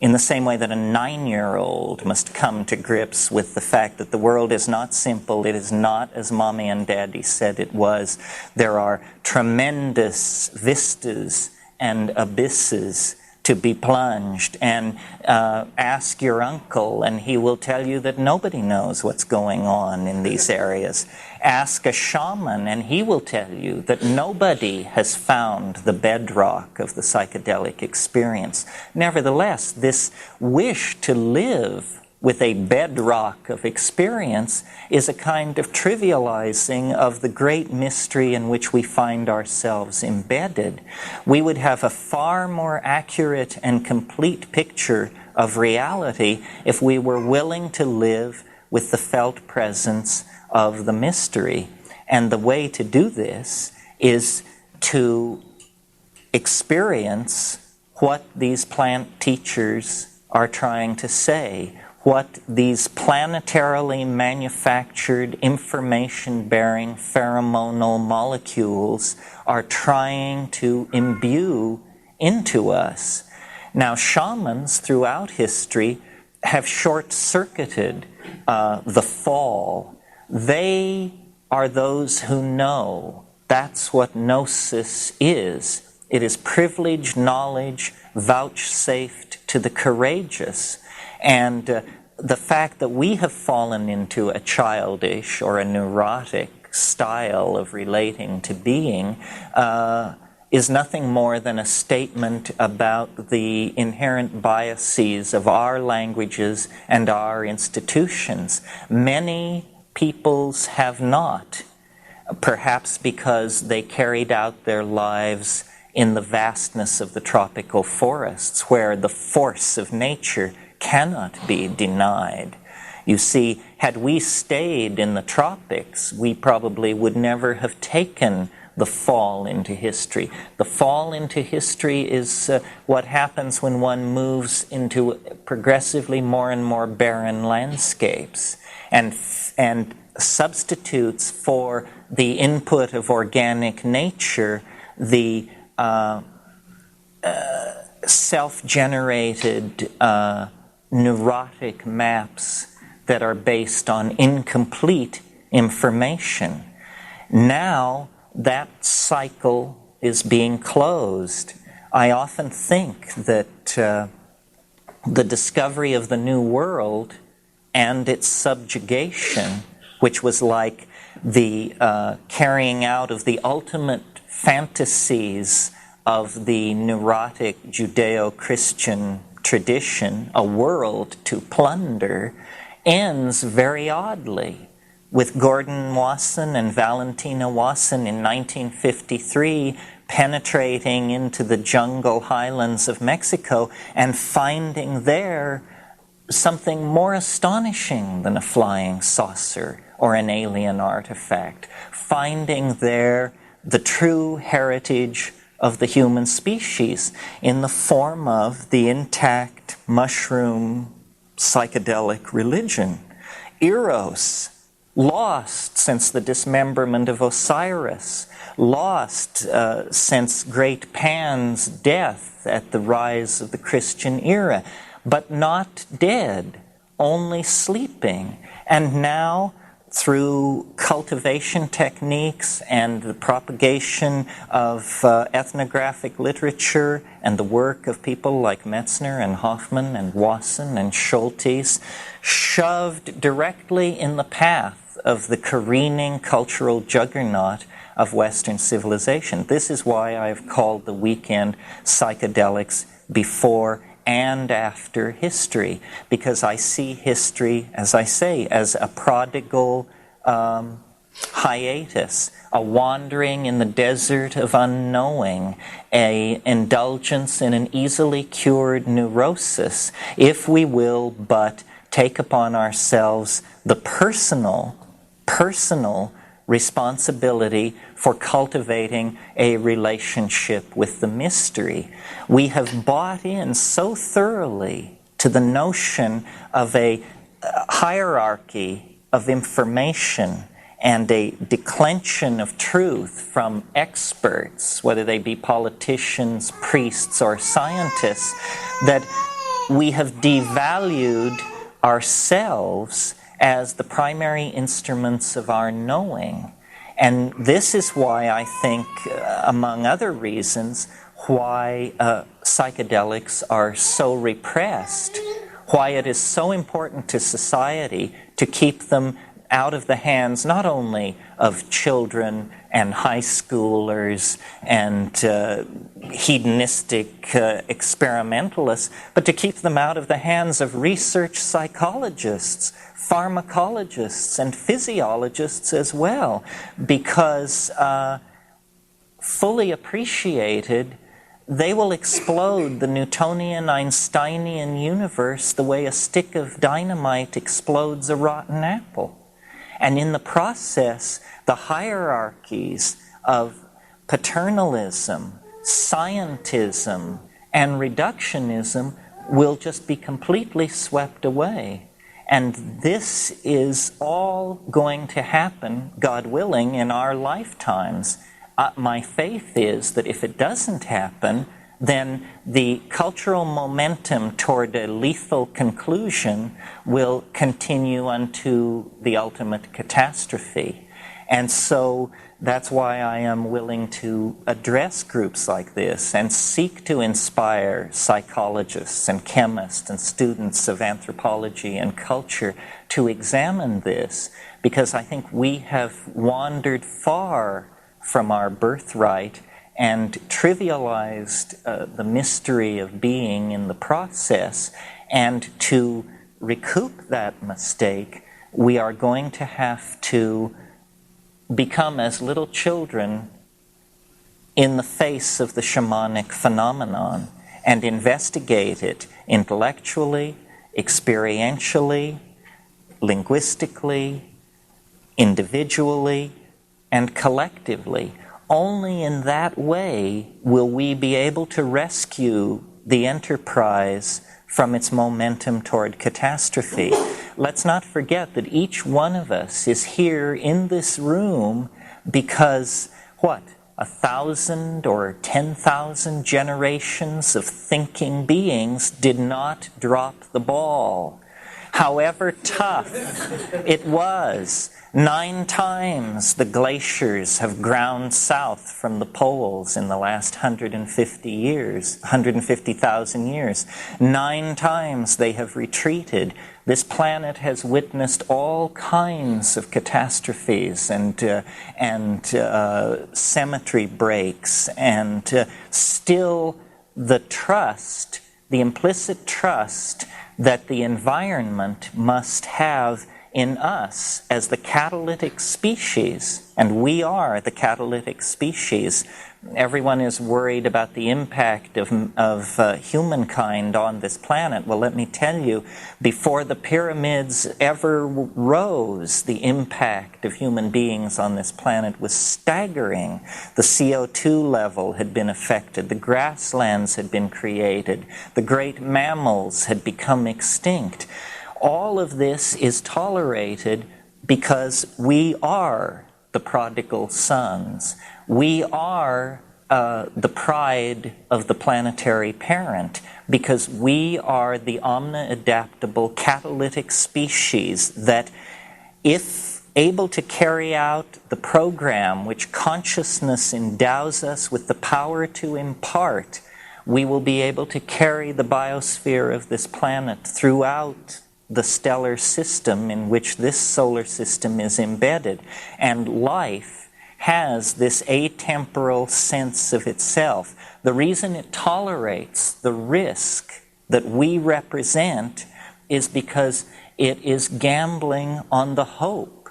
in the same way that a 9-year-old must come to grips with the fact that the world is not simple. It is not as Mommy and Daddy said it was. There are tremendous vistas and abysses to be plunged, and ask your uncle and he will tell you that nobody knows what's going on in these areas. Ask a shaman and he will tell you that nobody has found the bedrock of the psychedelic experience. Nevertheless, this wish to live with a bedrock of experience is a kind of trivializing of the great mystery in which we find ourselves embedded. We would have a far more accurate and complete picture of reality if we were willing to live with the felt presence of the mystery. And the way to do this is to experience what these plant teachers are trying to say, what these planetarily manufactured information-bearing pheromonal molecules are trying to imbue into us. Now, shamans throughout history have short-circuited the fall. They are those who know. That's what gnosis is. It is privileged knowledge vouchsafed to the courageous. And the fact that we have fallen into a childish or a neurotic style of relating to being is nothing more than a statement about the inherent biases of our languages and our institutions. Many peoples have not, perhaps because they carried out their lives in the vastness of the tropical forests, where the force of nature cannot be denied. You see, had we stayed in the tropics, we probably would never have taken the fall into history. The fall into history is what happens when one moves into progressively more and more barren landscapes and substitutes for the input of organic nature the self-generated neurotic maps that are based on incomplete information. Now that cycle is being closed. I often think that the discovery of the New World and its subjugation, which was like the carrying out of the ultimate fantasies of the neurotic Judeo-Christian tradition, a world to plunder, ends very oddly with Gordon Wasson and Valentina Wasson in 1953 penetrating into the jungle highlands of Mexico and finding there something more astonishing than a flying saucer or an alien artifact, finding there the true heritage of the human species in the form of the intact mushroom psychedelic religion. Eros, lost since the dismemberment of Osiris, lost since great Pan's death at the rise of the Christian era, but not dead, only sleeping. And now, through cultivation techniques and the propagation of ethnographic literature and the work of people like Metzner and Hoffman and Wasson and Schultes, shoved directly in the path of the careening cultural juggernaut of Western civilization. This is why I've called the weekend Psychedelics Before and After History, because I see history, as I say, as a prodigal hiatus, a wandering in the desert of unknowing, an indulgence in an easily cured neurosis, if we will but take upon ourselves the personal responsibility for cultivating a relationship with the mystery. We have bought in so thoroughly to the notion of a hierarchy of information and a declension of truth from experts, whether they be politicians, priests, or scientists, that we have devalued ourselves as the primary instruments of our knowing. And this is why I think, among other reasons, why psychedelics are so repressed, why it is so important to society to keep them out of the hands not only of children and high schoolers and hedonistic experimentalists, but to keep them out of the hands of research psychologists, pharmacologists, and physiologists as well, because fully appreciated, they will explode the Newtonian, Einsteinian universe the way a stick of dynamite explodes a rotten apple. And in the process, the hierarchies of paternalism, scientism, and reductionism will just be completely swept away. And this is all going to happen, God willing, in our lifetimes. My faith is that if it doesn't happen, then the cultural momentum toward a lethal conclusion will continue unto the ultimate catastrophe. And so that's why I am willing to address groups like this and seek to inspire psychologists and chemists and students of anthropology and culture to examine this, because I think we have wandered far from our birthright and trivialized the mystery of being in the process. And to recoup that mistake, we are going to have to become as little children in the face of the shamanic phenomenon and investigate it intellectually, experientially, linguistically, individually, and collectively. Only in that way will we be able to rescue the enterprise from its momentum toward catastrophe. Let's not forget that each one of us is here in this room because, 1,000 or 10,000 generations of thinking beings did not drop the ball. However tough it was, 9 times the glaciers have ground south from the poles in the last 150,000 years. 9 times they have retreated. This planet has witnessed all kinds of catastrophes and symmetry breaks, and still the trust, the implicit trust that the environment must have in us as the catalytic species, and we are the catalytic species. Everyone is worried about the impact of humankind on this planet. Well, let me tell you, before the pyramids ever rose, the impact of human beings on this planet was staggering. The CO2 level had been affected, the grasslands had been created, the great mammals had become extinct. All of this is tolerated because we are the prodigal sons. We are the pride of the planetary parent, because we are the omni-adaptable catalytic species that, if able to carry out the program which consciousness endows us with the power to impart, we will be able to carry the biosphere of this planet throughout the stellar system in which this solar system is embedded. And life has this atemporal sense of itself. The reason it tolerates the risk that we represent is because it is gambling on the hope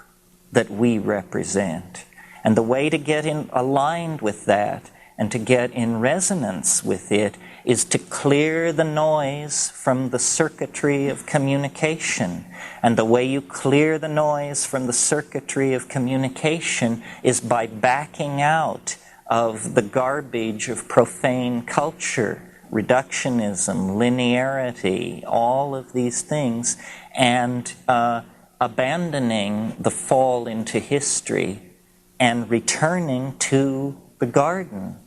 that we represent. And the way to get aligned with that and to get in resonance with it is to clear the noise from the circuitry of communication. And the way you clear the noise from the circuitry of communication is by backing out of the garbage of profane culture, reductionism, linearity, all of these things, and abandoning the fall into history and returning to the garden.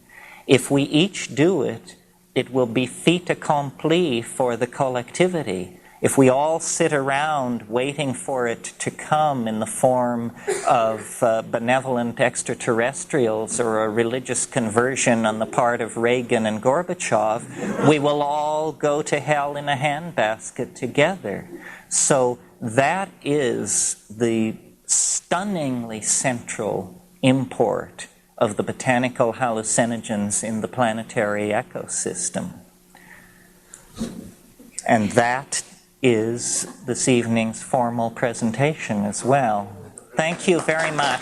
If we each do it, it will be fait accompli for the collectivity. If we all sit around waiting for it to come in the form of benevolent extraterrestrials or a religious conversion on the part of Reagan and Gorbachev, we will all go to hell in a handbasket together. So that is the stunningly central import of the botanical hallucinogens in the planetary ecosystem. And that is this evening's formal presentation as well. Thank you very much.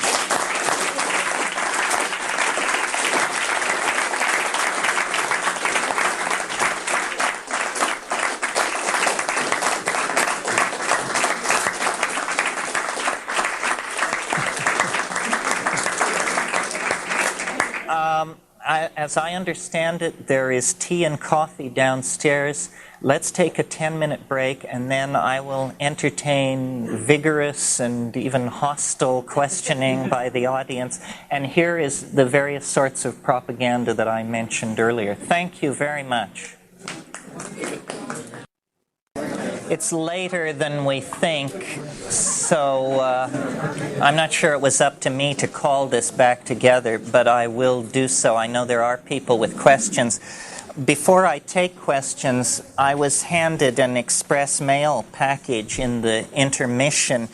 As I understand it, there is tea and coffee downstairs. Let's take a 10-minute break, and then I will entertain vigorous and even hostile questioning by the audience. And here is the various sorts of propaganda that I mentioned earlier. Thank you very much. It's later than we think, so I'm not sure it was up to me to call this back together, but I will do so. I know there are people with questions. Before I take questions, I was handed an express mail package in the intermission.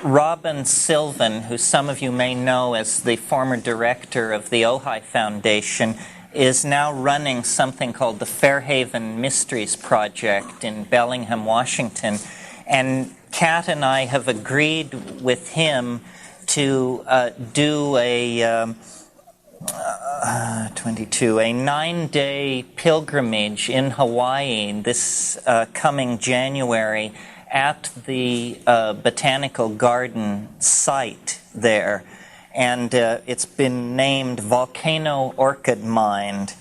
Robin Sylvan, who some of you may know as the former director of the Ojai Foundation, is now running something called the Fairhaven Mysteries Project in Bellingham, Washington. And Kat and I have agreed with him to do a 9-day pilgrimage in Hawaii this coming January at the Botanical Garden site there. And it's been named Volcano Orchid Mind.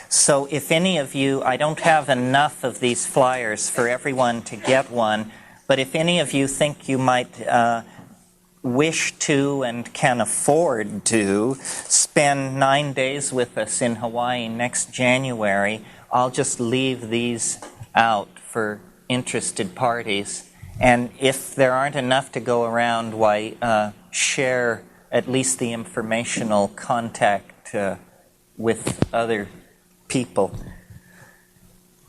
So if any of you, I don't have enough of these flyers for everyone to get one, but if any of you think you might wish to and can afford to spend 9 days with us in Hawaii next January, I'll just leave these out for interested parties. And if there aren't enough to go around, why share at least the informational contact with other people.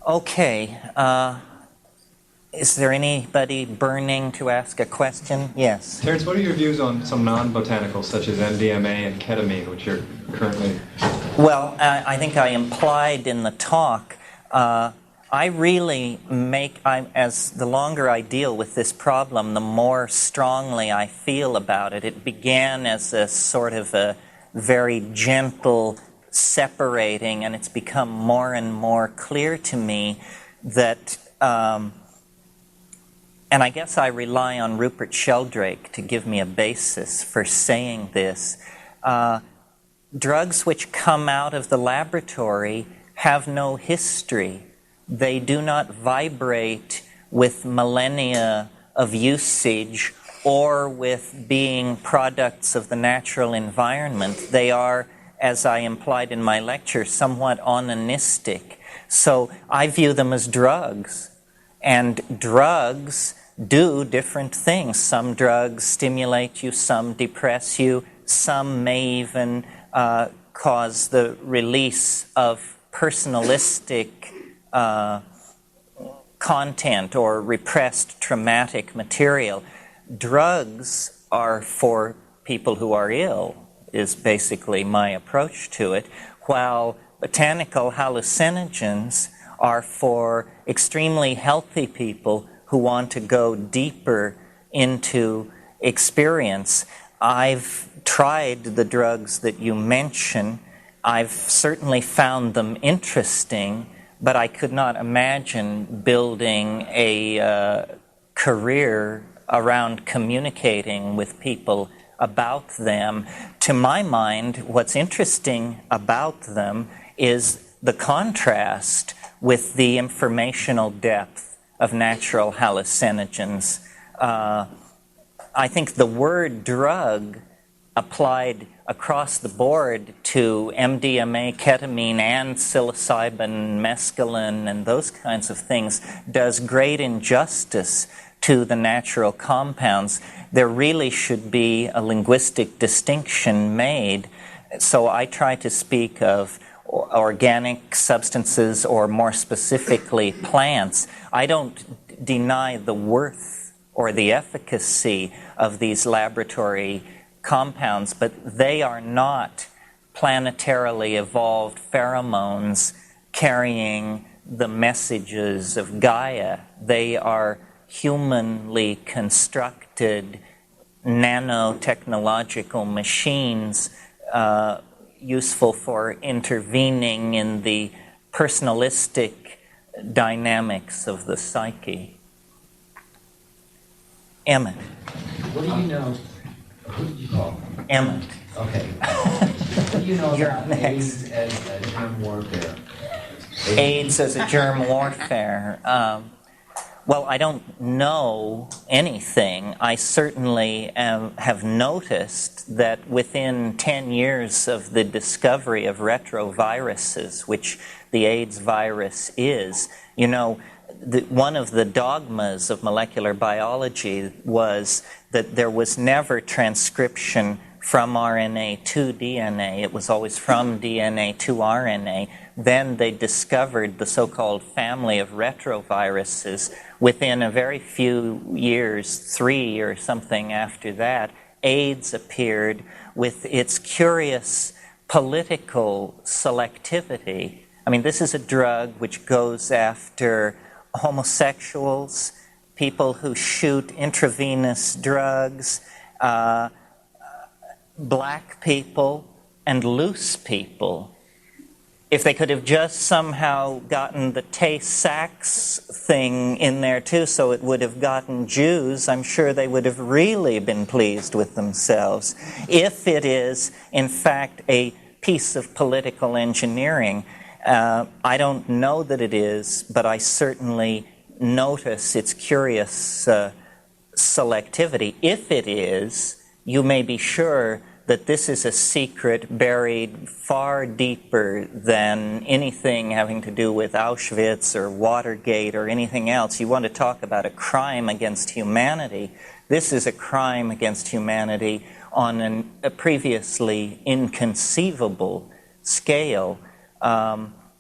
Okay, is there anybody burning to ask a question? Yes. Terence, what are your views on some non-botanicals such as MDMA and ketamine, which are currently... Well, I think I implied in the talk, I really as the longer I deal with this problem, the more strongly I feel about it. It began as a sort of a very gentle separating, and it's become more and more clear to me that, and I guess I rely on Rupert Sheldrake to give me a basis for saying this, drugs which come out of the laboratory have no history. They do not vibrate with millennia of usage or with being products of the natural environment. They are, as I implied in my lecture, somewhat onanistic. So I view them as drugs. And drugs do different things. Some drugs stimulate you, some depress you, some may even cause the release of personalistic content or repressed traumatic material. Drugs are for people who are ill, is basically my approach to it, while botanical hallucinogens are for extremely healthy people who want to go deeper into experience. I've tried the drugs that you mention. I've certainly found them interesting, but I could not imagine building a career around communicating with people about them. To my mind, what's interesting about them is the contrast with the informational depth of natural hallucinogens. I think the word drug applied across the board to MDMA, ketamine, and psilocybin, mescaline, and those kinds of things does great injustice to the natural compounds. There really should be a linguistic distinction made. So I try to speak of organic substances, or more specifically plants. I don't deny the worth or the efficacy of these laboratory compounds, but they are not planetarily evolved pheromones carrying the messages of Gaia. They are humanly constructed nanotechnological machines useful for intervening in the personalistic dynamics of the psyche. Emmett. What do you know? Who did you call? Emmett. Okay. What do you know You're about next. AIDS as a germ warfare? AIDS as a germ warfare. Well, I don't know anything. I certainly have noticed that within 10 years of the discovery of retroviruses, which the AIDS virus is, you know, one of the dogmas of molecular biology was that there was never transcription from RNA to DNA. It was always from DNA to RNA. Then they discovered the so-called family of retroviruses. Within a very few years, 3 or something after that, AIDS appeared with its curious political selectivity. I mean, this is a drug which goes after homosexuals, people who shoot intravenous drugs, black people, and loose people. If they could have just somehow gotten the Tay-Sachs thing in there too, so it would have gotten Jews, I'm sure they would have really been pleased with themselves. If it is, in fact, a piece of political engineering, I don't know that it is, but I certainly notice its curious selectivity. If it is, you may be sure that this is a secret buried far deeper than anything having to do with Auschwitz or Watergate or anything else. You want to talk about a crime against humanity. This is a crime against humanity on a previously inconceivable scale.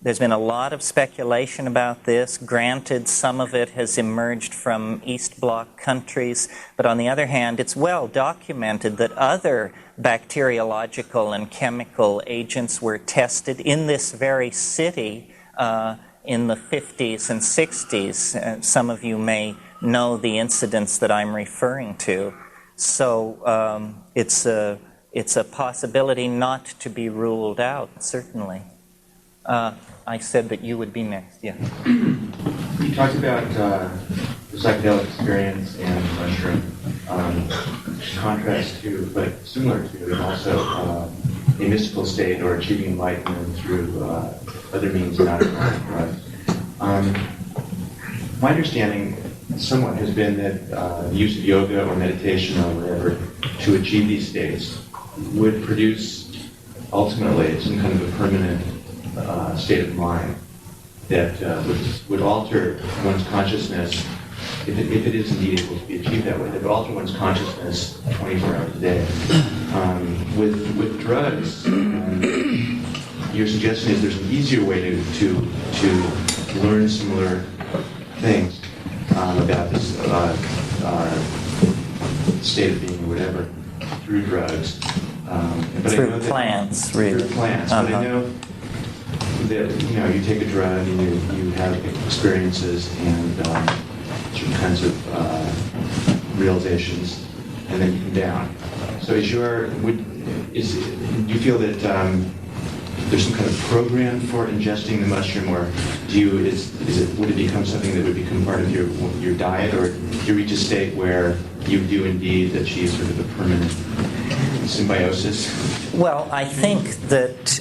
There's been a lot of speculation about this. Granted, some of it has emerged from East Bloc countries, but on the other hand, it's well documented that other bacteriological and chemical agents were tested in this very city in the 50s and 60s. Some of you may know the incidents that I'm referring to. So it's a possibility not to be ruled out, certainly. I said that you would be next, yeah. You talked about the psychedelic experience and the mushroom, contrast to, but similar to, and also a mystical state or achieving enlightenment through other means not drugs. My understanding somewhat has been that the use of yoga or meditation or whatever to achieve these states would produce ultimately some kind of a permanent state of mind that would alter one's consciousness, if it is indeed able to be achieved that way, that would alter one's consciousness 24 hours a day. With drugs, your suggestion is there's an easier way to learn similar things about this state of being or whatever through drugs. But through plants, really. Through plants, but I know that you take a drug and you have experiences and certain kinds of realizations, and then you come down. So do you feel that there's some kind of program for ingesting the mushroom, or would it become something that would become part of your diet, or do you reach a state where you do indeed achieve sort of a permanent symbiosis? Well, I think that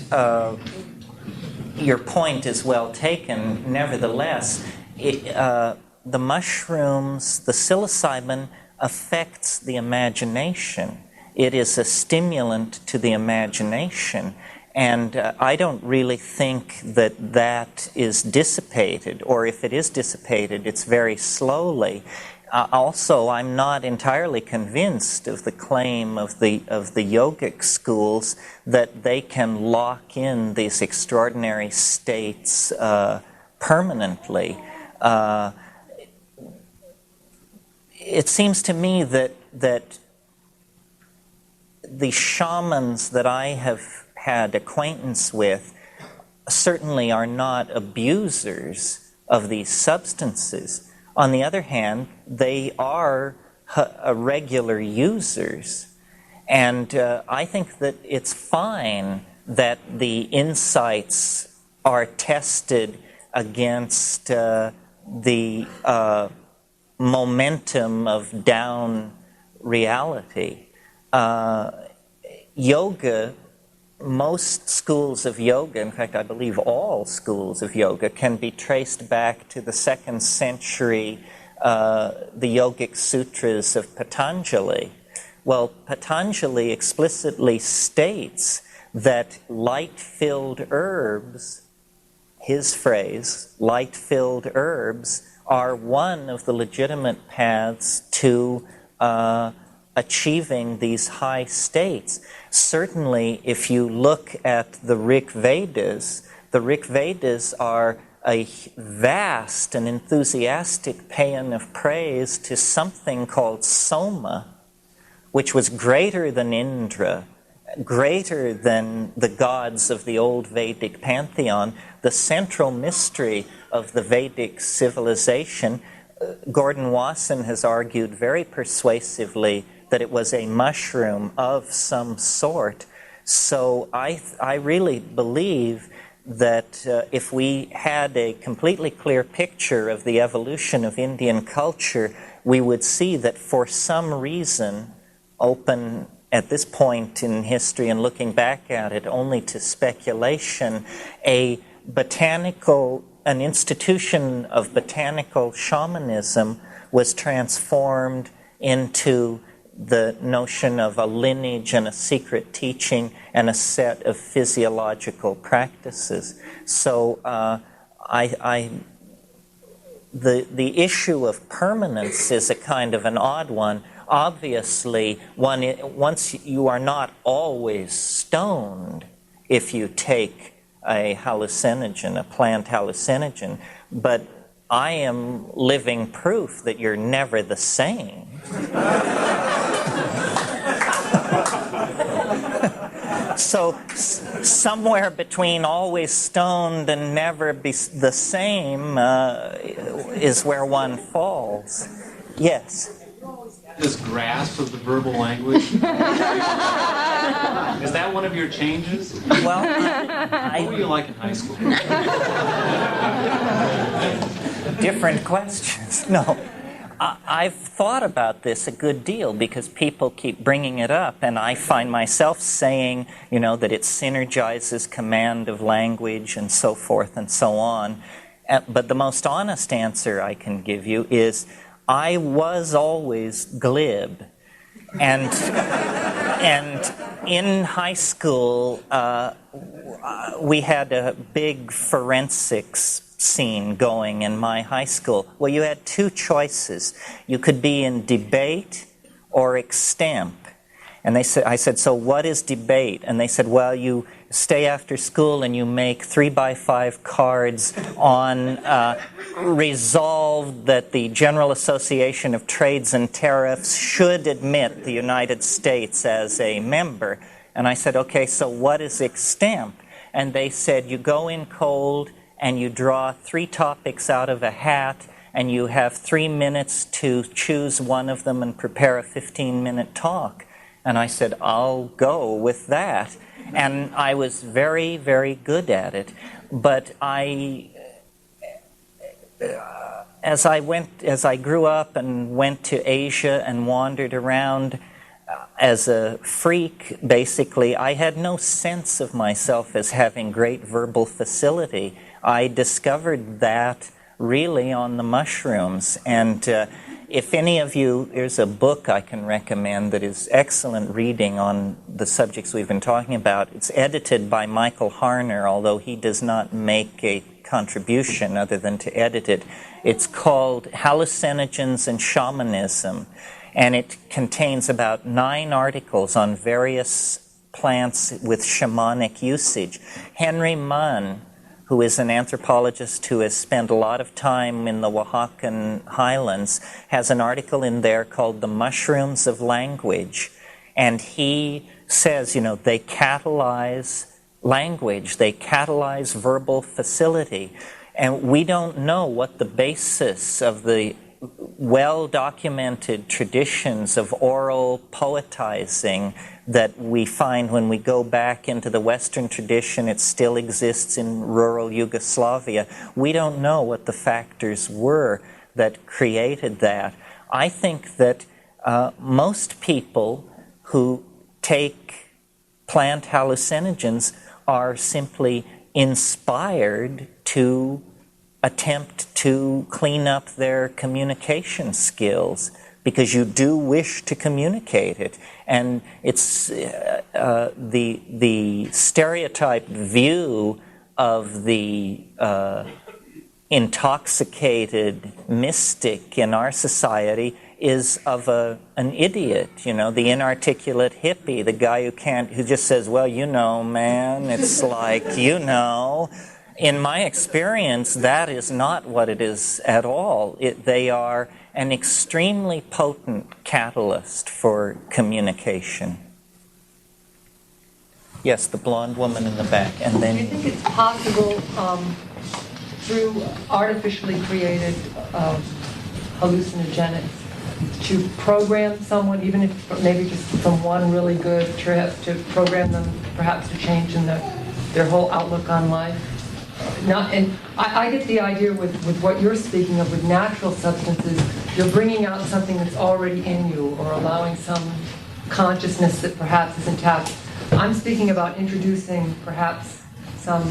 your point is well taken. Nevertheless, the mushrooms, the psilocybin affects the imagination. It is a stimulant to the imagination. And I don't really think that that is dissipated, or if it is dissipated, it's very slowly. Also, I'm not entirely convinced of the claim of the yogic schools that they can lock in these extraordinary states permanently. It seems to me that the shamans that I have had acquaintance with certainly are not abusers of these substances. On the other hand, they are regular users. And I think that it's fine that the insights are tested against the momentum of down reality. Yoga, most schools of yoga, in fact, I believe all schools of yoga, can be traced back to the 2nd century, the Yogic Sutras of Patanjali. Well, Patanjali explicitly states that light-filled herbs, his phrase, light-filled herbs, are one of the legitimate paths to achieving these high states. Certainly, if you look at the Rig Vedas are a vast and enthusiastic paean of praise to something called Soma, which was greater than Indra, greater than the gods of the old Vedic pantheon, the central mystery of the Vedic civilization. Gordon Wasson has argued very persuasively that it was a mushroom of some sort. So I really believe that if we had a completely clear picture of the evolution of Indian culture, we would see that for some reason, open at this point in history and looking back at it only to speculation, an institution of botanical shamanism was transformed into the notion of a lineage and a secret teaching and a set of physiological practices. So the issue of permanence is a kind of an odd one. Obviously, once you are not always stoned if you take a hallucinogen, a plant hallucinogen, but I am living proof that you're never the same. So somewhere between always stoned and never be the same is where one falls. Yes? This grasp of the verbal language. Is that one of your changes? Well, what were you like in high school? Different questions. No. I've thought about this a good deal because people keep bringing it up, and I find myself saying, that it synergizes command of language and so forth and so on. But the most honest answer I can give you is I was always glib. And in high school, we had a big forensics scene going in my high school. Well, you had two choices. You could be in debate or extemp. And I said, so what is debate? And they said, well, you stay after school and you make 3x5 cards on resolved that the General Association of Trades and Tariffs should admit the United States as a member. And I said, okay, so what is extemp? And they said, you go in cold and you draw 3 topics out of a hat, and you have 3 minutes to choose one of them and prepare a 15-minute talk. And I said, I'll go with that. And I was very, very good at it. But as I grew up and went to Asia and wandered around, as a freak, basically, I had no sense of myself as having great verbal facility. I discovered that really on the mushrooms. And if any of you, there's a book I can recommend that is excellent reading on the subjects we've been talking about. It's edited by Michael Harner, although he does not make a contribution other than to edit it. It's called Hallucinogens and Shamanism, and it contains about 9 articles on various plants with shamanic usage. Henry Munn, who is an anthropologist who has spent a lot of time in the Oaxacan highlands, has an article in there called The Mushrooms of Language. And he says, they catalyze language, they catalyze verbal facility. And we don't know what the basis of the well-documented traditions of oral poetizing that we find when we go back into the Western tradition. It still exists in rural Yugoslavia. We don't know what the factors were that created that. I think that most people who take plant hallucinogens are simply inspired to attempt to clean up their communication skills, because you do wish to communicate it. And it's the stereotyped view of the intoxicated mystic in our society is of an idiot, the inarticulate hippie, the guy who just says, well, man, it's like, In my experience, that is not what it is at all. They are an extremely potent catalyst for communication. Yes, the blonde woman in the back, and then... Do you think it's possible through artificially created hallucinogenics to program someone, even if maybe just from one really good trip, to program them perhaps to change in their whole outlook on life? And I get the idea with what you're speaking of with natural substances, you're bringing out something that's already in you or allowing some consciousness that perhaps isn't tapped. I'm speaking about introducing perhaps some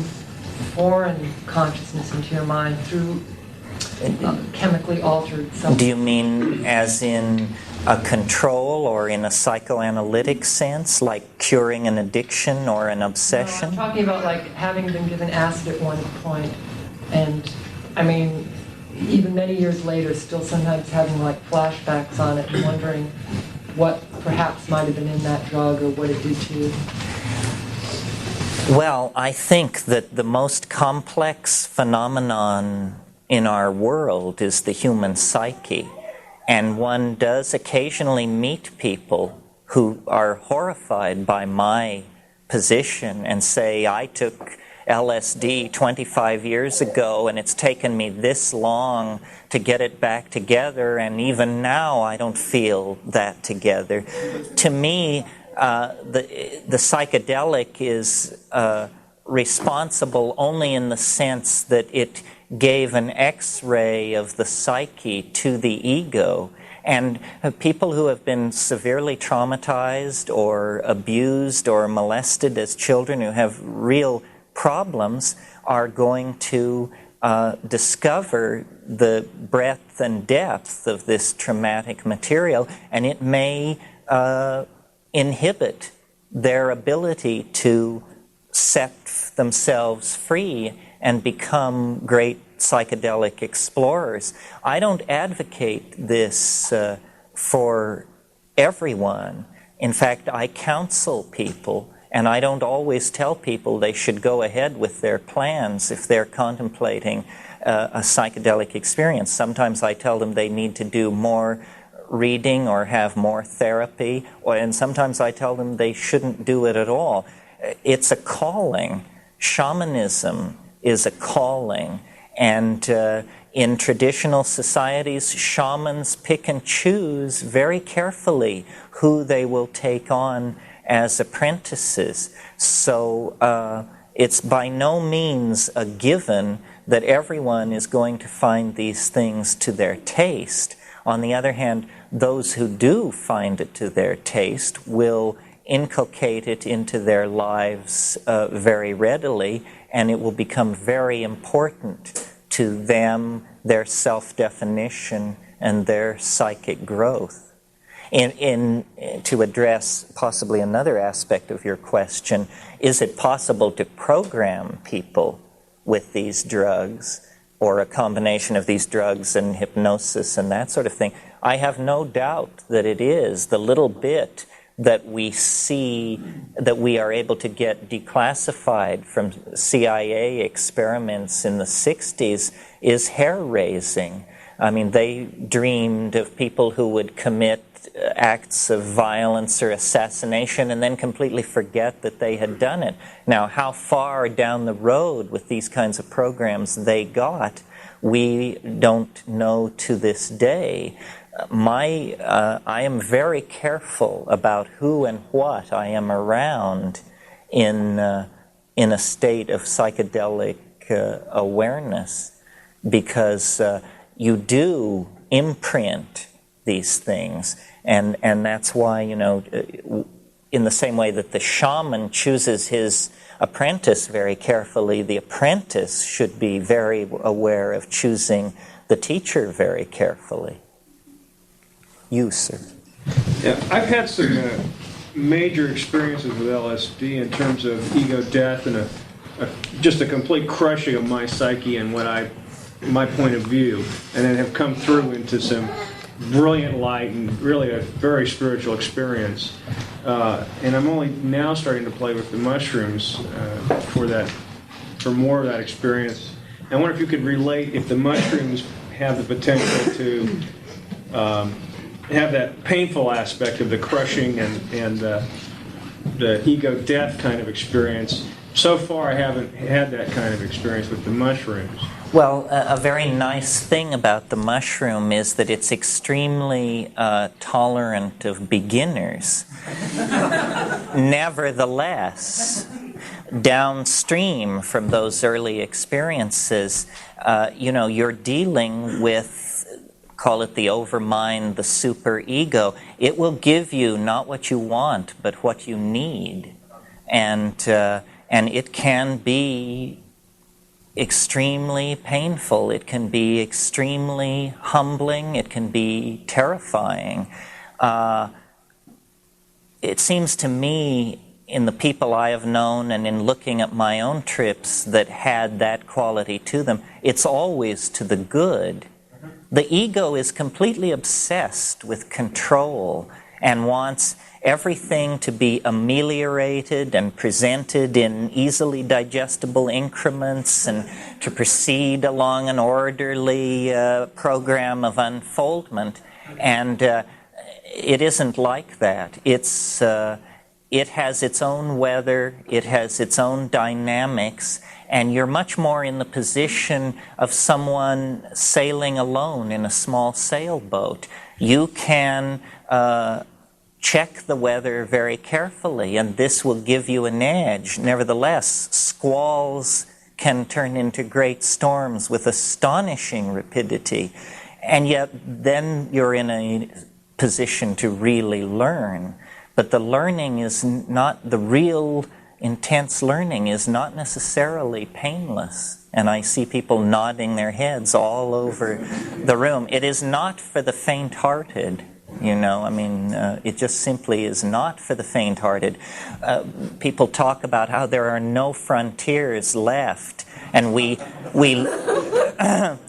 foreign consciousness into your mind through chemically altered substance. Do you mean as in a control or in a psychoanalytic sense, like curing an addiction or an obsession? No, I'm talking about like having been given acid at one point, and even many years later, still sometimes having like flashbacks on it and wondering what perhaps might have been in that drug or what it did to you. Well, I think that the most complex phenomenon in our world is the human psyche. And one does occasionally meet people who are horrified by my position and say, I took LSD 25 years ago and it's taken me this long to get it back together, and even now I don't feel that together. To me, the psychedelic is responsible only in the sense that it gave an X-ray of the psyche to the ego. And people who have been severely traumatized or abused or molested as children, who have real problems, are going to discover the breadth and depth of this traumatic material, and it may inhibit their ability to set themselves free and become great psychedelic explorers. I don't advocate this for everyone. In fact, I counsel people, and I don't always tell people they should go ahead with their plans if they're contemplating a psychedelic experience. Sometimes I tell them they need to do more reading or have more therapy, and sometimes I tell them they shouldn't do it at all. It's a calling. Shamanism is a calling, and in traditional societies, shamans pick and choose very carefully who they will take on as apprentices. So it's by no means a given that everyone is going to find these things to their taste. On the other hand, those who do find it to their taste will inculcate it into their lives very readily, and it will become very important to them, their self-definition, and their psychic growth. To address possibly another aspect of your question, is it possible to program people with these drugs, or a combination of these drugs and hypnosis and that sort of thing? I have no doubt that it is. The little bit that we see, that we are able to get declassified from CIA experiments in the 60s, is hair-raising. I mean, they dreamed of people who would commit acts of violence or assassination and then completely forget that they had done it. Now, how far down the road with these kinds of programs they got, we don't know to this day. I am very careful about who and what I am around in a state of psychedelic awareness, because you do imprint these things, and that's why, you know, in the same way that the shaman chooses his apprentice very carefully, the apprentice should be very aware of choosing the teacher very carefully. You, sir. Yeah, I've had some major experiences with LSD in terms of ego death and just a complete crushing of my psyche and my point of view, and then have come through into some brilliant light and really a very spiritual experience. And I'm only now starting to play with the mushrooms for more of that experience. I wonder if you could relate if the mushrooms have the potential to have that painful aspect of the crushing and the ego death kind of experience. So far, I haven't had that kind of experience with the mushrooms. Well, a very nice thing about the mushroom is that it's extremely tolerant of beginners. Nevertheless, downstream from those early experiences, you're dealing with, call it the overmind, the superego. It will give you not what you want, but what you need. And it can be extremely painful. It can be extremely humbling. It can be terrifying. It seems to me, in the people I have known and in looking at my own trips that had that quality to them, it's always to the good. The ego is completely obsessed with control and wants everything to be ameliorated and presented in easily digestible increments and to proceed along an orderly program of unfoldment. And it isn't like that. It has its own weather, it has its own dynamics, and you're much more in the position of someone sailing alone in a small sailboat. You can check the weather very carefully, and this will give you an edge. Nevertheless, squalls can turn into great storms with astonishing rapidity, and yet then you're in a position to really learn. But the learning is not, the real intense learning is not necessarily painless. And I see people nodding their heads all over the room. It is not for the faint-hearted. It just simply is not for the faint-hearted. People talk about how there are no frontiers left, and we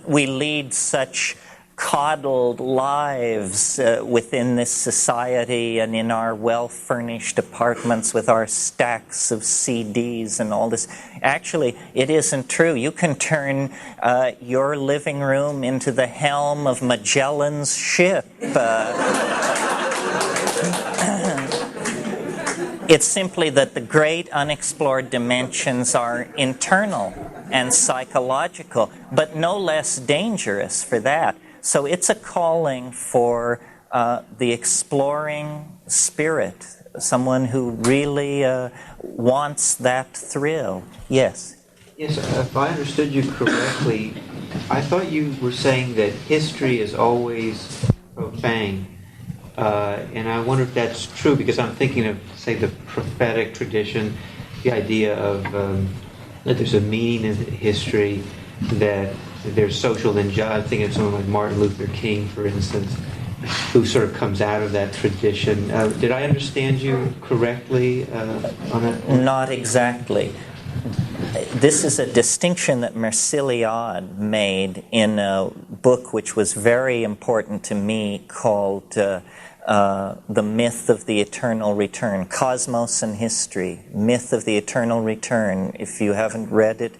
lead such coddled lives within this society and in our well-furnished apartments with our stacks of CDs and all this. Actually, it isn't true. You can turn your living room into the helm of Magellan's ship. It's simply that the great unexplored dimensions are internal and psychological, but no less dangerous for that. So it's a calling for the exploring spirit, someone who really wants that thrill. Yes? Yes, if I understood you correctly, I thought you were saying that history is always profane, And I wonder if that's true, because I'm thinking of, say, the prophetic tradition, the idea of that there's a meaning in history, that there's social injustice. I'm thinking of someone like Martin Luther King, for instance, who sort of comes out of that tradition. Did I understand you correctly on that? Not exactly. This is a distinction that Merciliade made in a book which was very important to me called The Myth of the Eternal Return, Cosmos and History, Myth of the Eternal Return. If you haven't read it,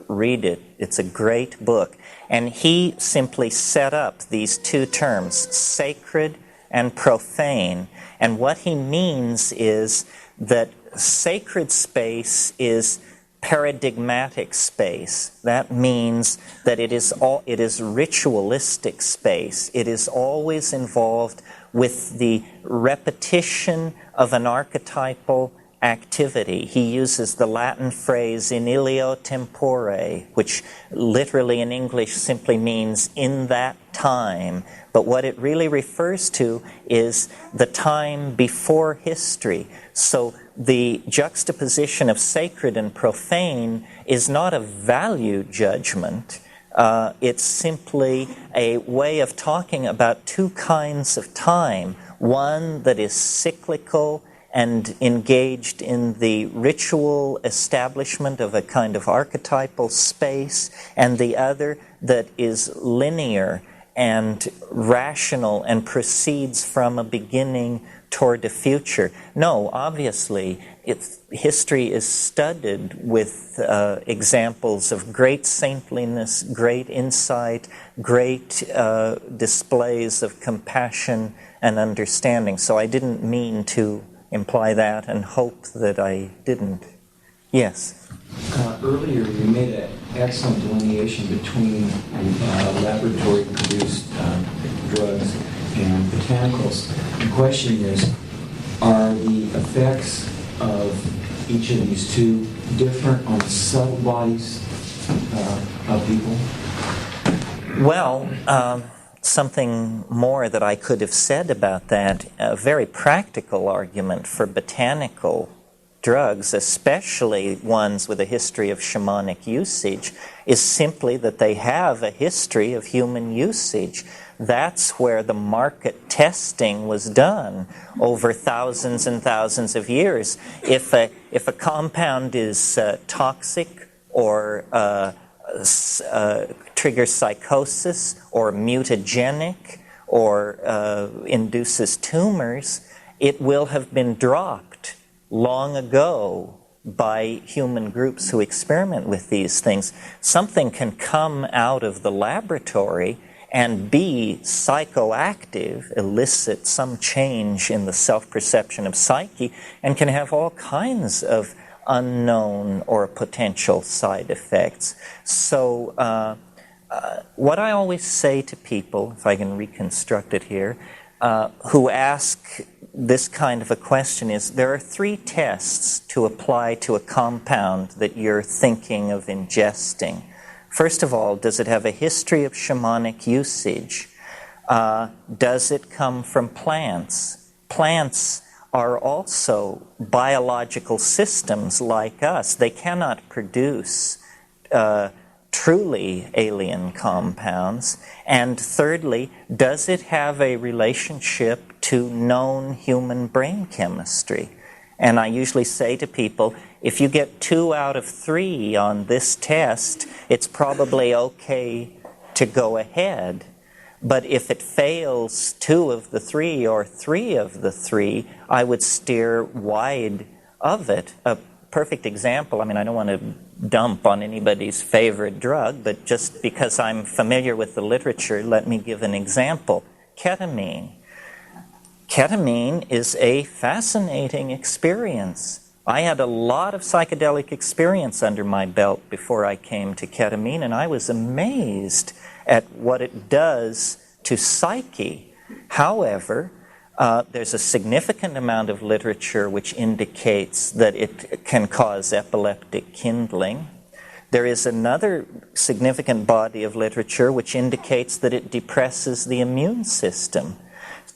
read it. It's a great book. And he simply set up these two terms, sacred and profane. And what he means is that sacred space is paradigmatic space. That means that it is ritualistic space. It is always involved with the repetition of an archetypal activity. He uses the Latin phrase in ilio tempore, which literally in English simply means in that time. But what it really refers to is the time before history. So the juxtaposition of sacred and profane is not a value judgment. It's simply a way of talking about two kinds of time. One that is cyclical and engaged in the ritual establishment of a kind of archetypal space, and the other that is linear and rational and proceeds from a beginning toward a future. No, obviously, history is studded with examples of great saintliness, great insight, great displays of compassion and understanding. So I didn't mean to imply that, and hope that I didn't. Yes? Earlier you made an excellent delineation between laboratory-produced drugs and botanicals. The question is, are the effects of each of these two different on the subtle bodies of people? Well, something more that I could have said about that, a very practical argument for botanical drugs, especially ones with a history of shamanic usage, is simply that they have a history of human usage. That's where the market testing was done over thousands and thousands of years. If a compound is toxic or triggers psychosis or mutagenic or induces tumors, it will have been dropped long ago by human groups who experiment with these things. Something can come out of the laboratory and be psychoactive, elicit some change in the self-perception of psyche, and can have all kinds of unknown or potential side effects. So what I always say to people, if I can reconstruct it here, who ask this kind of a question is, there are 3 tests to apply to a compound that you're thinking of ingesting. First of all, does it have a history of shamanic usage? Does it come from plants? Plants are also biological systems like us. They cannot produce truly alien compounds. And thirdly, does it have a relationship to known human brain chemistry? And I usually say to people, if you get 2 out of 3 on this test, it's probably okay to go ahead. But if it fails 2 of the 3 or 3 of the 3, I would steer wide of it. A perfect example, I mean, I don't want to dump on anybody's favorite drug, but just because I'm familiar with the literature, let me give an example. Ketamine. Ketamine is a fascinating experience. I had a lot of psychedelic experience under my belt before I came to ketamine, and I was amazed at what it does to psyche. However, there's a significant amount of literature which indicates that it can cause epileptic kindling. There is another significant body of literature which indicates that it depresses the immune system.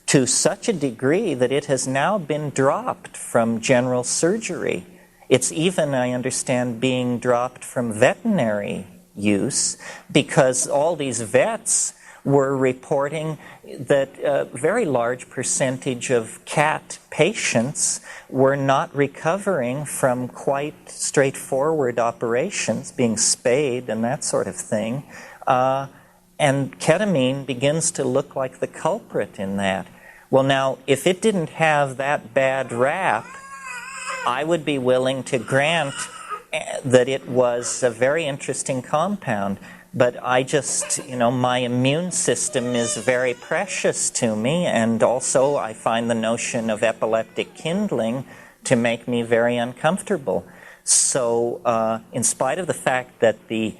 to such a degree that it has now been dropped from general surgery. It's even, I understand, being dropped from veterinary use because all these vets were reporting that a very large percentage of cat patients were not recovering from quite straightforward operations, being spayed and that sort of thing. And ketamine begins to look like the culprit in that. Well, now, if it didn't have that bad rap, I would be willing to grant that it was a very interesting compound. But I just, my immune system is very precious to me, and also I find the notion of epileptic kindling to make me very uncomfortable. So, in spite of the fact that the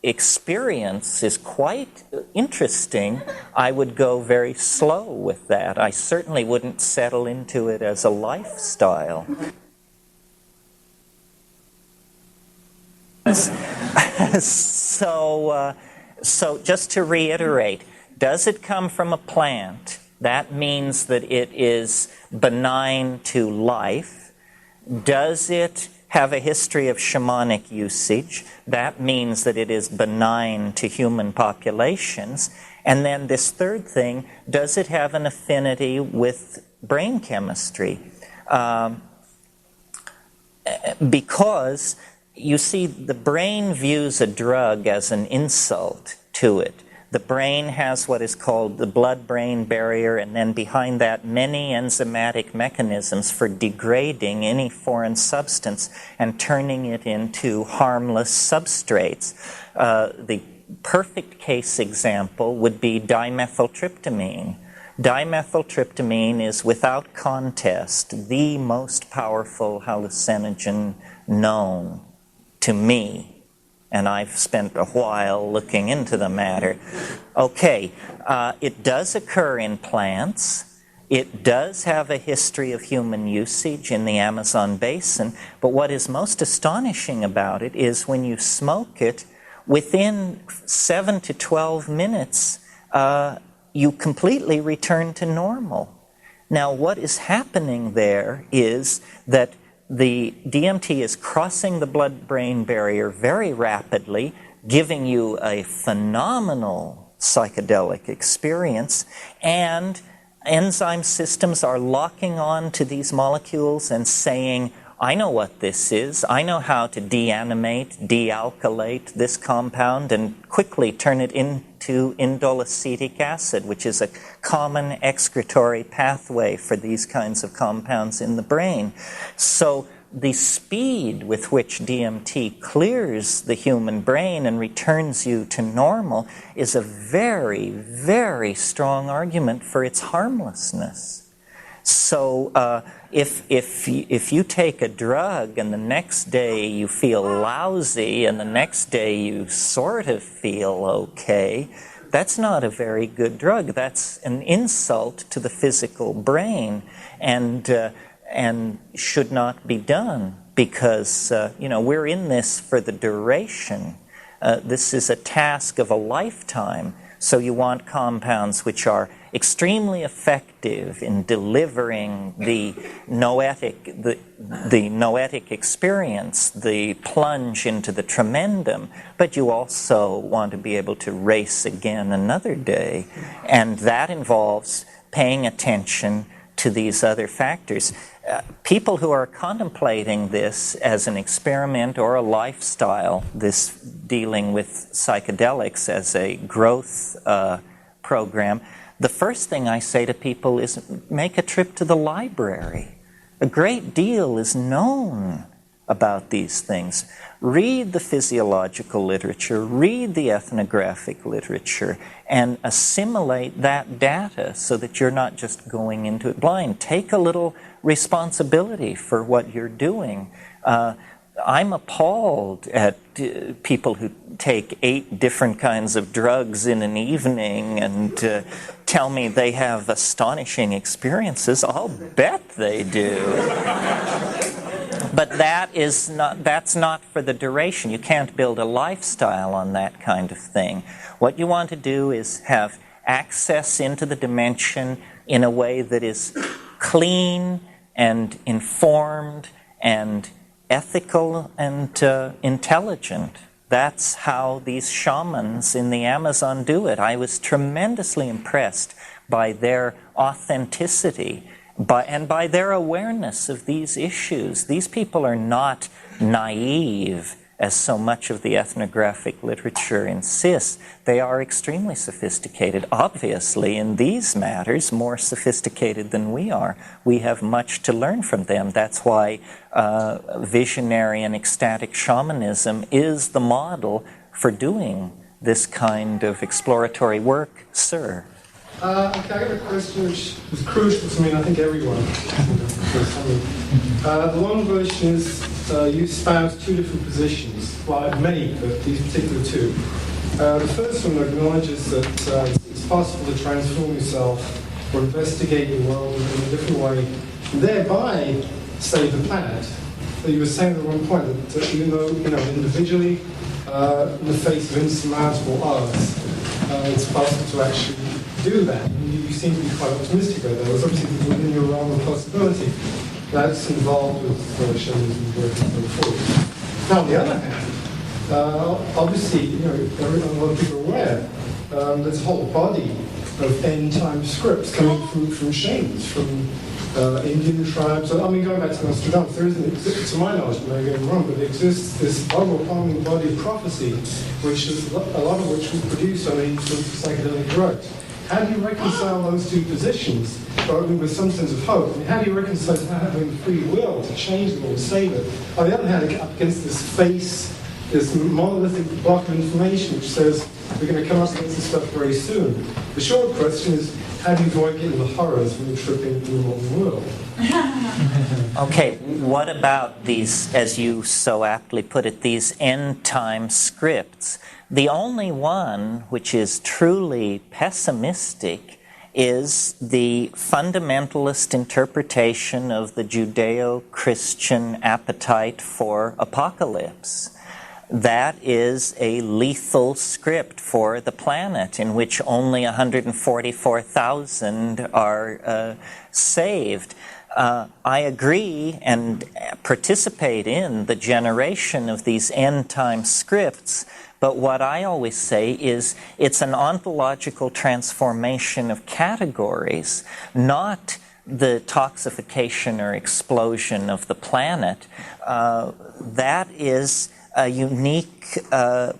experience is quite interesting, I would go very slow with that. I certainly wouldn't settle into it as a lifestyle. So just to reiterate, does it come from a plant? That means that it is benign to life. Does it have a history of shamanic usage? That means that it is benign to human populations. And then this third thing, does it have an affinity with brain chemistry? Because, you see, the brain views a drug as an insult to it. The brain has what is called the blood-brain barrier, and then behind that many enzymatic mechanisms for degrading any foreign substance and turning it into harmless substrates. The perfect case example would be dimethyltryptamine. Dimethyltryptamine is, without contest, the most powerful hallucinogen known to me. And I've spent a while looking into the matter. Okay, it does occur in plants. It does have a history of human usage in the Amazon basin. But what is most astonishing about it is when you smoke it, within 7 to 12 minutes, you completely return to normal. Now, what is happening there is that the DMT is crossing the blood-brain barrier very rapidly, giving you a phenomenal psychedelic experience, and enzyme systems are locking on to these molecules and saying, I know what this is. I know how to deanimate, dealkylate this compound and quickly turn it into indole acetic acid, which is a common excretory pathway for these kinds of compounds in the brain. So the speed with which DMT clears the human brain and returns you to normal is a very, very strong argument for its harmlessness. So if you take a drug and the next day you feel lousy and the next day you sort of feel okay, that's not a very good drug. That's an insult to the physical brain and should not be done because we're in this for the duration. This is a task of a lifetime. So you want compounds which are extremely effective in delivering the noetic experience, the plunge into the tremendum, but you also want to be able to race again another day. And that involves paying attention to these other factors. People who are contemplating this as an experiment or a lifestyle, this dealing with psychedelics as a growth program, the first thing I say to people is make a trip to the library. A great deal is known about these things. Read the physiological literature, read the ethnographic literature, and assimilate that data so that you're not just going into it blind. Take a little responsibility for what you're doing. I'm appalled at people who take 8 different kinds of drugs in an evening and tell me they have astonishing experiences. I'll bet they do. But that's not for the duration. You can't build a lifestyle on that kind of thing. What you want to do is have access into the dimension in a way that is clean and informed and ethical and intelligent. That's how these shamans in the Amazon do it. I was tremendously impressed by their authenticity and by their awareness of these issues. These people are not naive, as so much of the ethnographic literature insists. They are extremely sophisticated, obviously in these matters, more sophisticated than we are. We have much to learn from them. That's why visionary and ecstatic shamanism is the model for doing this kind of exploratory work. Sir? Okay, I got a question which is crucial to me, and I think everyone. The long version is you espouse two different positions, well, many, but these particular two. The first one acknowledges that it's possible to transform yourself or investigate the world in a different way, and thereby save the planet. So you were saying at one point that even though, individually, in the face of insurmountable odds, it's possible to actually do that. You seem to be quite optimistic about that. There's obviously within your realm of possibility. That's involved with shamanism work and so forth. Now, on the other hand, obviously, a lot of people are aware, there's a whole body of end-time scripts coming from shamans, from Indian tribes. I mean, going back to Nostradamus, there isn't, to my knowledge, maybe I'm wrong, but there exists this overwhelming body of prophecy, which is a lot of which was produced on these psychedelic drugs. How do you reconcile those two positions, with some sense of hope? I mean, how do you reconcile having free will to change them or to save it? On the other hand, up against this monolithic block of information which says we're going to come up against this stuff very soon. The short question is, how do you avoid getting the horrors when you're tripping into the modern world? Okay, what about these, as you so aptly put it, these end-time scripts? The only one which is truly pessimistic is the fundamentalist interpretation of the Judeo-Christian appetite for apocalypse. That is a lethal script for the planet in which only 144,000 are saved. I agree and participate in the generation of these end-time scripts, but what I always say is it's an ontological transformation of categories, not the toxification or explosion of the planet. That is a unique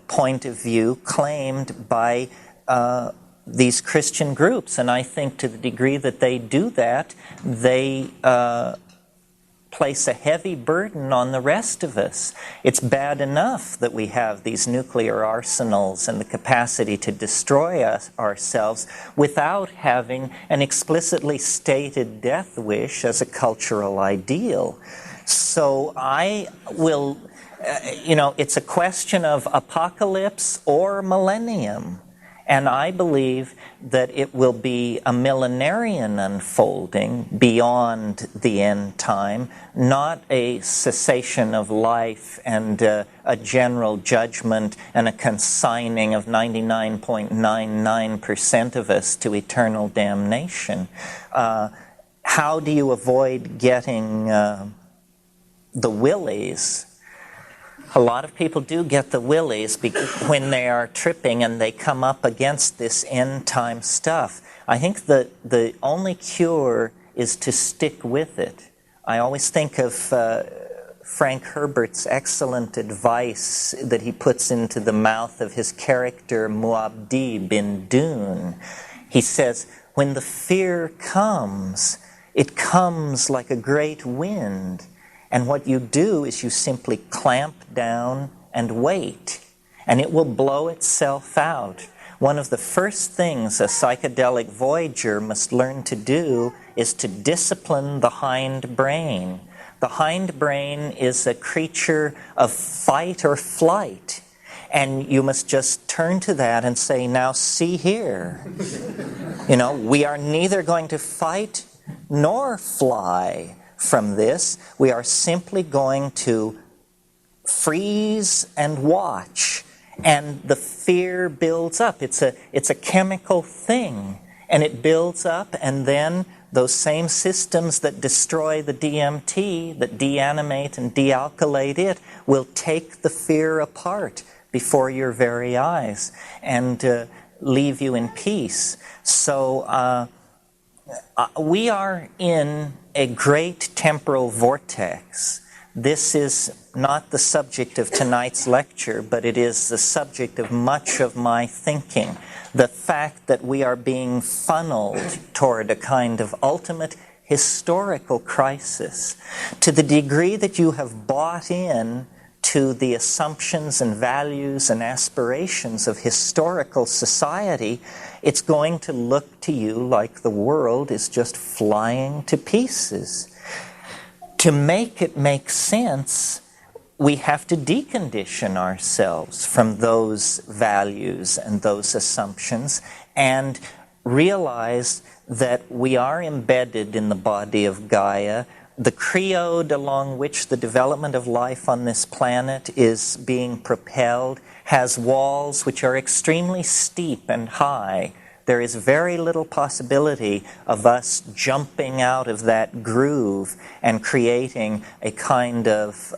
point of view claimed by these Christian groups. And I think to the degree that they do that, they place a heavy burden on the rest of us. It's bad enough that we have these nuclear arsenals and the capacity to destroy ourselves without having an explicitly stated death wish as a cultural ideal. So I will... it's a question of apocalypse or millennium. And I believe that it will be a millenarian unfolding beyond the end time, not a cessation of life and a general judgment and a consigning of 99.99% of us to eternal damnation. How do you avoid getting the willies? A lot of people do get the willies when they are tripping and they come up against this end-time stuff. I think that the only cure is to stick with it. I always think of Frank Herbert's excellent advice that he puts into the mouth of his character Muad'Dib in Dune. He says, when the fear comes, it comes like a great wind. And what you do is you simply clamp down and wait, and it will blow itself out. One of the first things a psychedelic voyager must learn to do is to discipline the hind brain. The hind brain is a creature of fight or flight, and you must just turn to that and say, now see here. We are neither going to fight nor fly from this. We are simply going to freeze and watch, and the fear builds up. It's a chemical thing. and it builds up, and then those same systems that destroy the DMT, that deanimate and dealkylate it, will take the fear apart before your very eyes and leave you in peace. So we are in a great temporal vortex. This is not the subject of tonight's lecture, but it is the subject of much of my thinking. The fact that we are being funneled toward a kind of ultimate historical crisis. To the degree that you have bought in to the assumptions and values and aspirations of historical society, it's going to look to you like the world is just flying to pieces. To make it make sense, we have to decondition ourselves from those values and those assumptions and realize that we are embedded in the body of Gaia. The creode along which the development of life on this planet is being propelled has walls which are extremely steep and high. There is very little possibility of us jumping out of that groove and creating a kind of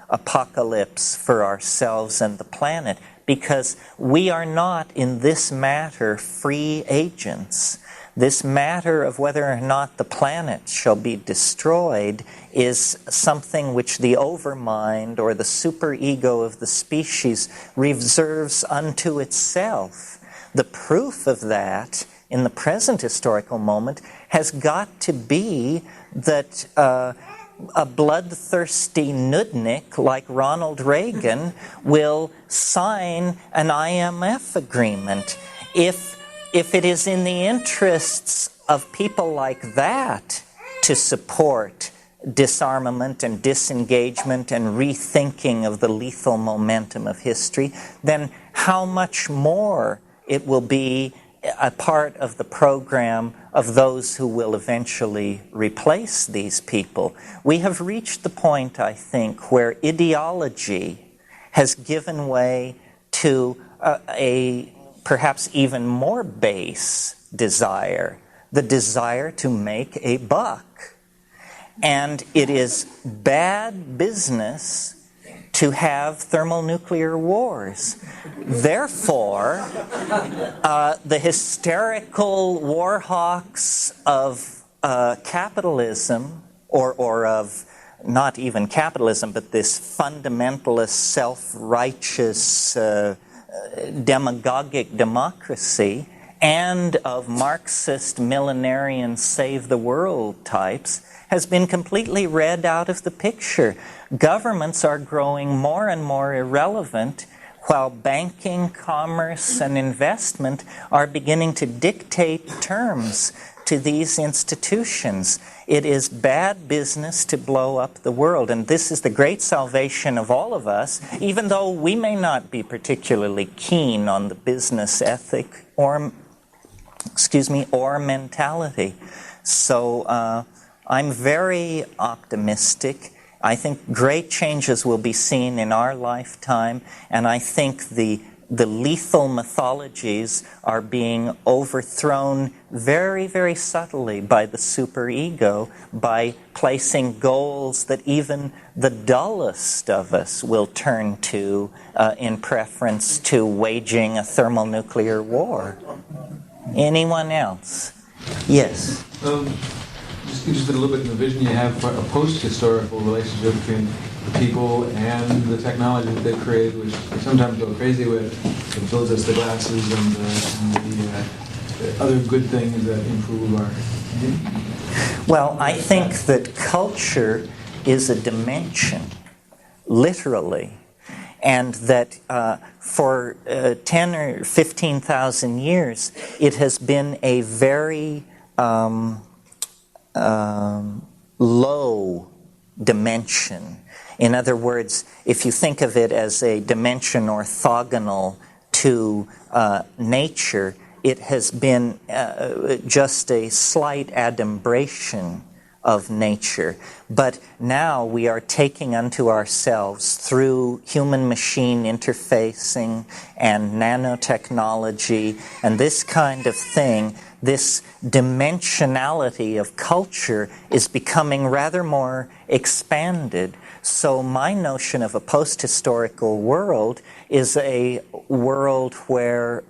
apocalypse for ourselves and the planet, because we are not in this matter free agents. This matter of whether or not the planet shall be destroyed is something which the overmind or the superego of the species reserves unto itself. The proof of that in the present historical moment has got to be that a bloodthirsty nudnik like Ronald Reagan will sign an IMF agreement. If it is in the interests of people like that to support disarmament and disengagement and rethinking of the lethal momentum of history, then how much more it will be a part of the program of those who will eventually replace these people. We have reached the point, I think, where ideology has given way to a perhaps even more base desire, the desire to make a buck. And it is bad business to have thermonuclear wars. Therefore, the hysterical war hawks of capitalism, or of not even capitalism, but this fundamentalist, self-righteous, demagogic democracy, and of Marxist, millenarian, save-the-world types, has been completely read out of the picture. Governments are growing more and more irrelevant, while banking, commerce, and investment are beginning to dictate terms to these institutions. It is bad business to blow up the world, and this is the great salvation of all of us, even though we may not be particularly keen on the business ethic or mentality. So I'm very optimistic. I think great changes will be seen in our lifetime, and I think the lethal mythologies are being overthrown very, very subtly by the superego, by placing goals that even the dullest of us will turn to in preference to waging a thermonuclear war. Anyone else? Yes. Just interested a little bit in the vision you have for a post-historical relationship between the people and the technology that they create, which we sometimes go crazy with. It builds us the glasses and the other good things that improve our... Well, I think that culture is a dimension, literally, and that for 10 or 15,000 years, it has been a very low dimension. In other words, if you think of it as a dimension orthogonal to nature, it has been just a slight adumbration of nature. But now we are taking unto ourselves, through human-machine interfacing and nanotechnology and this kind of thing, this dimensionality of culture is becoming rather more expanded. So my notion of a post-historical world is a world where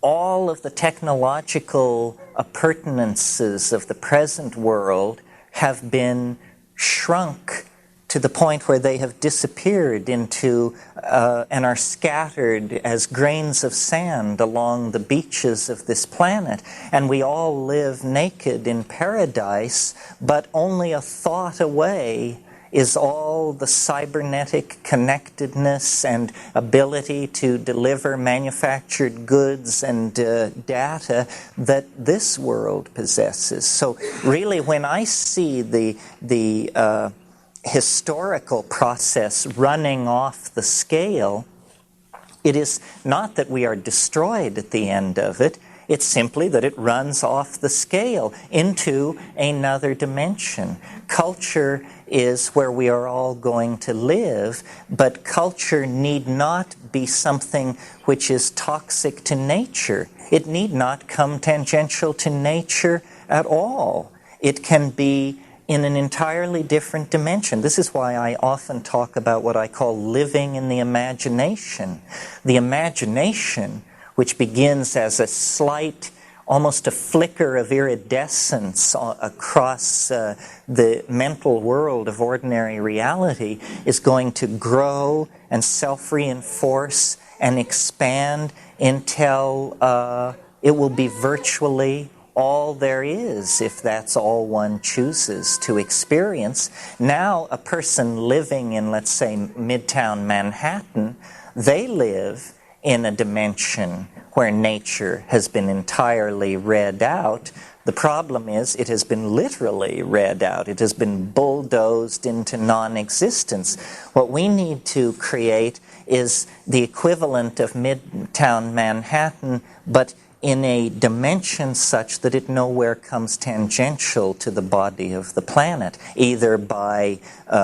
all of the technological appurtenances of the present world have been shrunk to the point where they have disappeared into and are scattered as grains of sand along the beaches of this planet. And we all live naked in paradise, but only a thought away is all the cybernetic connectedness and ability to deliver manufactured goods and data that this world possesses. So really, when I see the historical process running off the scale, it is not that we are destroyed at the end of it. It's simply that it runs off the scale into another dimension. Culture is where we are all going to live, but culture need not be something which is toxic to nature. It need not come tangential to nature at all. It can be in an entirely different dimension. This is why I often talk about what I call living in the imagination. The imagination, which begins as a slight, almost a flicker of iridescence across the mental world of ordinary reality, is going to grow and self-reinforce and expand until it will be virtually all there is, if that's all one chooses to experience. Now, a person living in, let's say, Midtown Manhattan, they live in a dimension where nature has been entirely read out. The problem is it has been literally read out. It has been bulldozed into non-existence. What we need to create is the equivalent of Midtown Manhattan, but in a dimension such that it nowhere comes tangential to the body of the planet, either by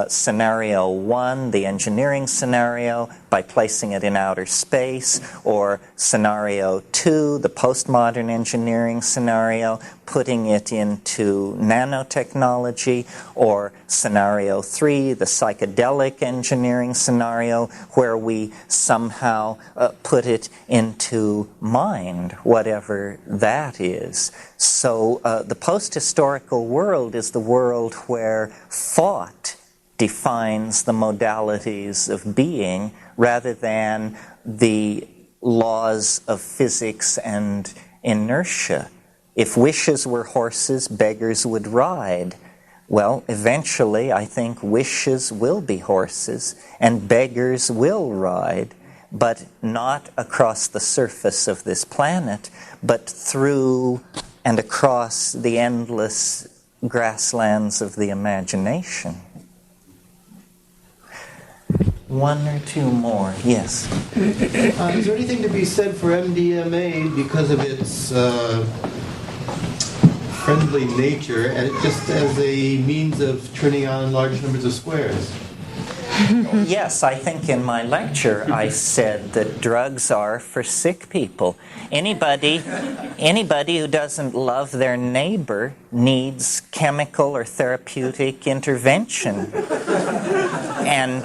scenario one, the engineering scenario, by placing it in outer space, or scenario two, the postmodern engineering scenario, putting it into nanotechnology, or scenario three, the psychedelic engineering scenario, where we somehow put it into mind, whatever that is. So the post-historical world is the world where thought defines the modalities of being rather than the laws of physics and inertia. If wishes were horses, beggars would ride. Well, eventually, I think wishes will be horses and beggars will ride, but not across the surface of this planet, but through and across the endless grasslands of the imagination. One or two more, yes. Is there anything to be said for MDMA because of its friendly nature, and just as a means of turning on large numbers of squares? Yes, I think in my lecture I said that drugs are for sick people. Anybody who doesn't love their neighbor needs chemical or therapeutic intervention. And,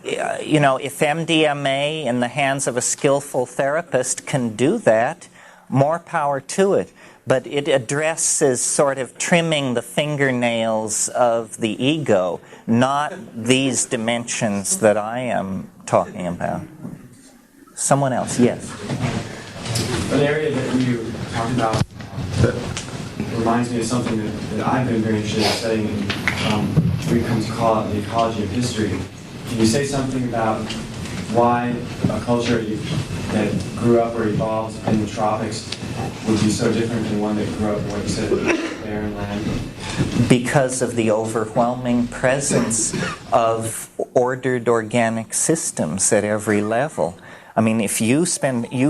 if MDMA in the hands of a skillful therapist can do that, more power to it. But it addresses sort of trimming the fingernails of the ego, not these dimensions that I am talking about. Someone else, yes. An area that you talked about that reminds me of something that I've been very interested in studying, we come to call it the ecology of history. Can you say something about why a culture that grew up or evolved in the tropics would be so different than one that grew up in what you said, barren land? Because of the overwhelming presence of ordered organic systems at every level. I mean, if you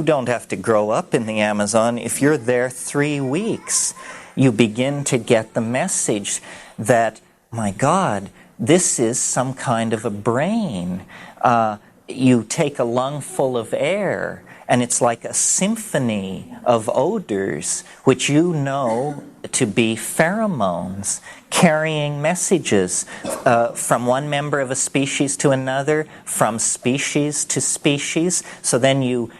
don't have to grow up in the Amazon. If you're there 3 weeks, you begin to get the message that, my God, this is some kind of a brain. You take a lung full of air, and it's like a symphony of odors, which you know to be pheromones, carrying messages from one member of a species to another, from species to species. So then you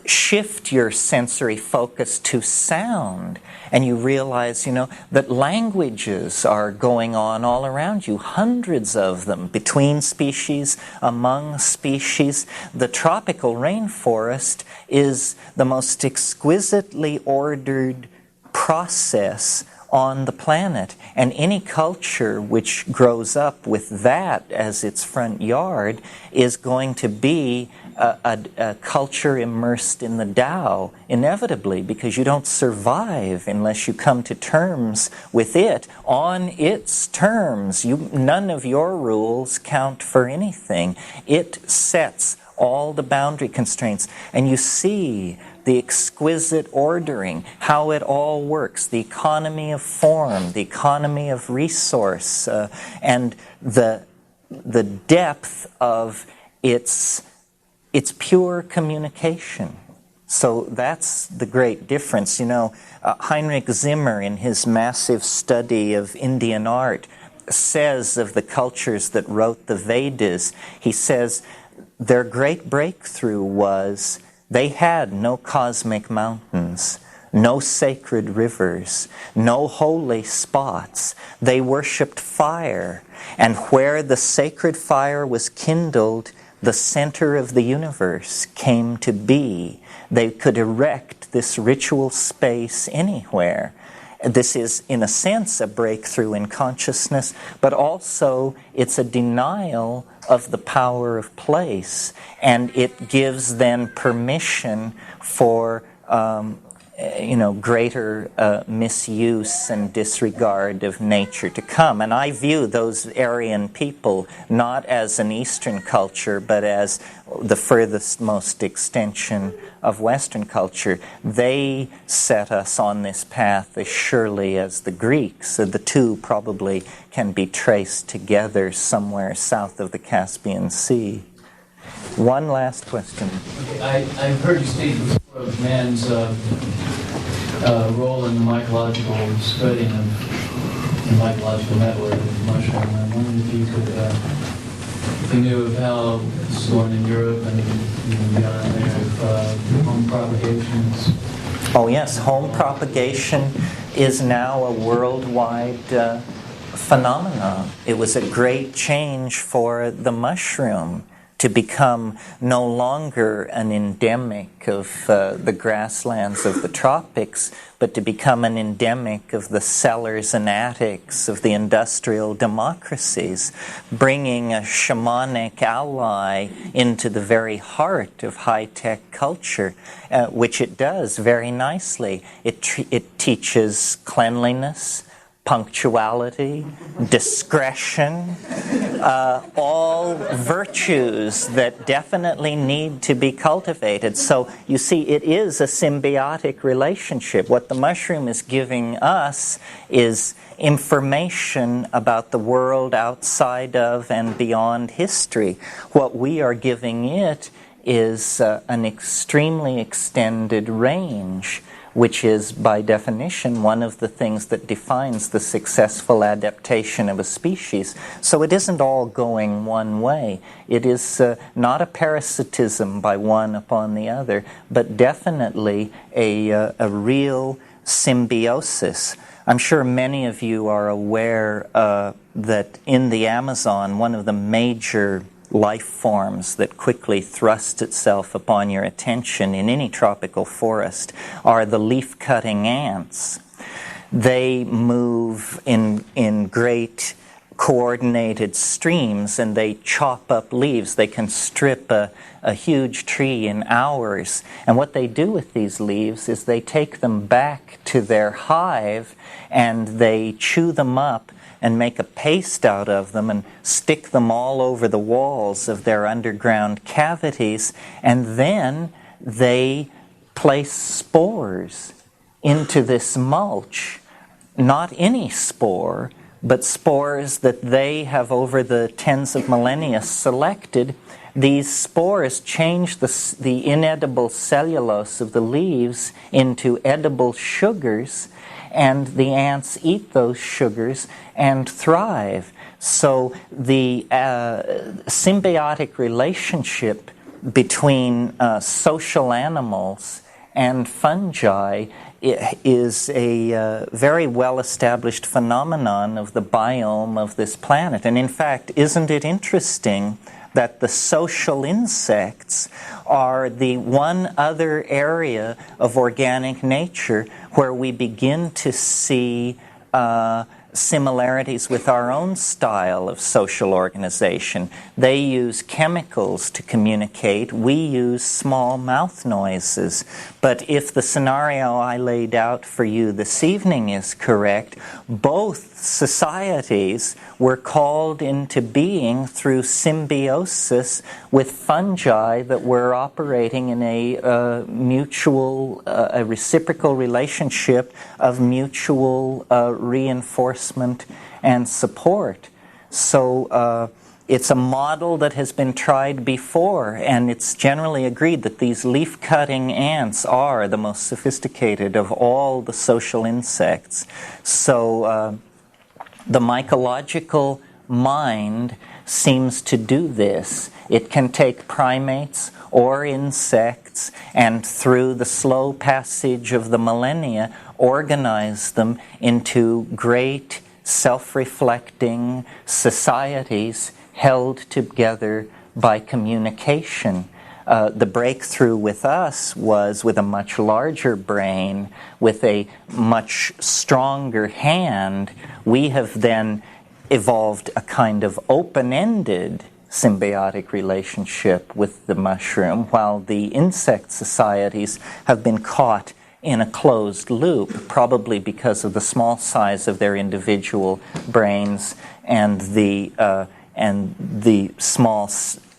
shift your sensory focus to sound, and you realize, that languages are going on all around you, hundreds of them, between species, among species. The tropical rainforest is the most exquisitely ordered process on the planet, and any culture which grows up with that as its front yard is going to be a culture immersed in the Tao, inevitably, because you don't survive unless you come to terms with it on its terms. None of your rules count for anything. It sets all the boundary constraints, and you see the exquisite ordering, how it all works, the economy of form, the economy of resource, and the depth of its pure communication. So that's the great difference. Heinrich Zimmer, in his massive study of Indian art, says of the cultures that wrote the Vedas, he says their great breakthrough was they had no cosmic mountains, no sacred rivers, no holy spots. They worshipped fire, and where the sacred fire was kindled, the center of the universe came to be. They could erect this ritual space anywhere. This is, in a sense, a breakthrough in consciousness, but also it's a denial of the power of place, and it gives then permission for greater misuse and disregard of nature to come. And I view those Aryan people not as an Eastern culture, but as the furthest most extension of Western culture. They set us on this path as surely as the Greeks. So the two probably can be traced together somewhere south of the Caspian Sea. One last question. Okay, I've heard you speak before of man's role in the mycological spreading of the mycological network of the mushroom. I wondered if you could, if you knew of how it's going in Europe and even beyond there, if home propagations. Oh yes, home propagation is now a worldwide phenomenon. It was a great change for the mushroom to become no longer an endemic of the grasslands of the tropics, but to become an endemic of the cellars and attics of the industrial democracies, bringing a shamanic ally into the very heart of high-tech culture, which it does very nicely. It teaches cleanliness, punctuality, discretion, all virtues that definitely need to be cultivated. So you see, it is a symbiotic relationship. What the mushroom is giving us is information about the world outside of and beyond history. What we are giving it is an extremely extended range, which is, by definition, one of the things that defines the successful adaptation of a species. So it isn't all going one way. It is not a parasitism by one upon the other, but definitely a real symbiosis. I'm sure many of you are aware that in the Amazon, one of the major life forms that quickly thrusts itself upon your attention in any tropical forest are the leaf-cutting ants. They move in great coordinated streams, and they chop up leaves. They can strip a huge tree in hours. And what they do with these leaves is they take them back to their hive and they chew them up and make a paste out of them and stick them all over the walls of their underground cavities, and then they place spores into this mulch not any spore, but spores that they have over the tens of millennia selected. These spores change the inedible cellulose of the leaves into edible sugars, and the ants eat those sugars and thrive. So the symbiotic relationship between social animals and fungi is a very well-established phenomenon of the biome of this planet. And in fact, isn't it interesting that the social insects are the one other area of organic nature where we begin to see similarities with our own style of social organization. They use chemicals to communicate. We use small mouth noises. But if the scenario I laid out for you this evening is correct, both societies were called into being through symbiosis with fungi that were operating in a mutual, a reciprocal relationship of mutual reinforcement and support. So it's a model that has been tried before, and it's generally agreed that these leaf-cutting ants are the most sophisticated of all the social insects. So the mycological mind seems to do this. It can take primates or insects and through the slow passage of the millennia organize them into great self-reflecting societies held together by communication. The breakthrough with us was with a much larger brain, with a much stronger hand. We have then evolved a kind of open-ended symbiotic relationship with the mushroom, while the insect societies have been caught in a closed loop, probably because of the small size of their individual brains and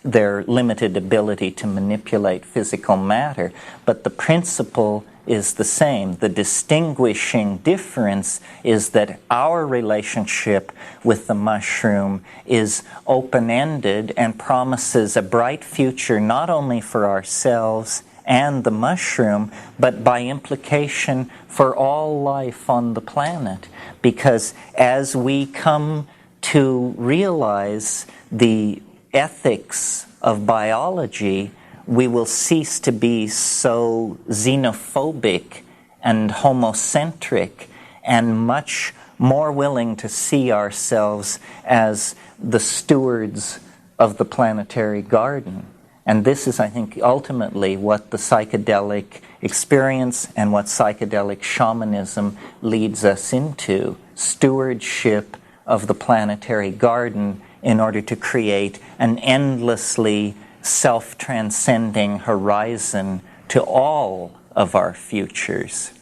their limited ability to manipulate physical matter. But the principle is the same. The distinguishing difference is that our relationship with the mushroom is open-ended and promises a bright future not only for ourselves and the mushroom, but by implication for all life on the planet. Because as we come to realize the ethics of biology, we will cease to be so xenophobic and homocentric and much more willing to see ourselves as the stewards of the planetary garden. And this is, I think, ultimately what the psychedelic experience and what psychedelic shamanism leads us into: stewardship of the planetary garden in order to create an endlessly self-transcending horizon to all of our futures.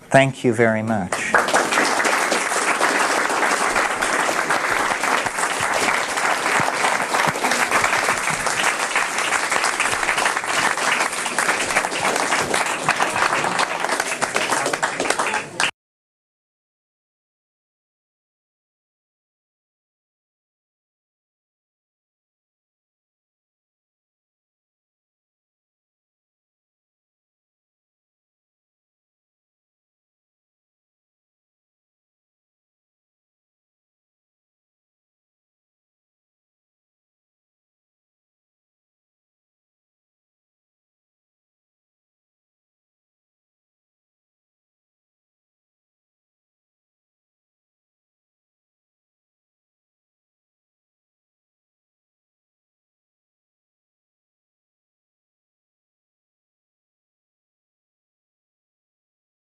Thank you very much.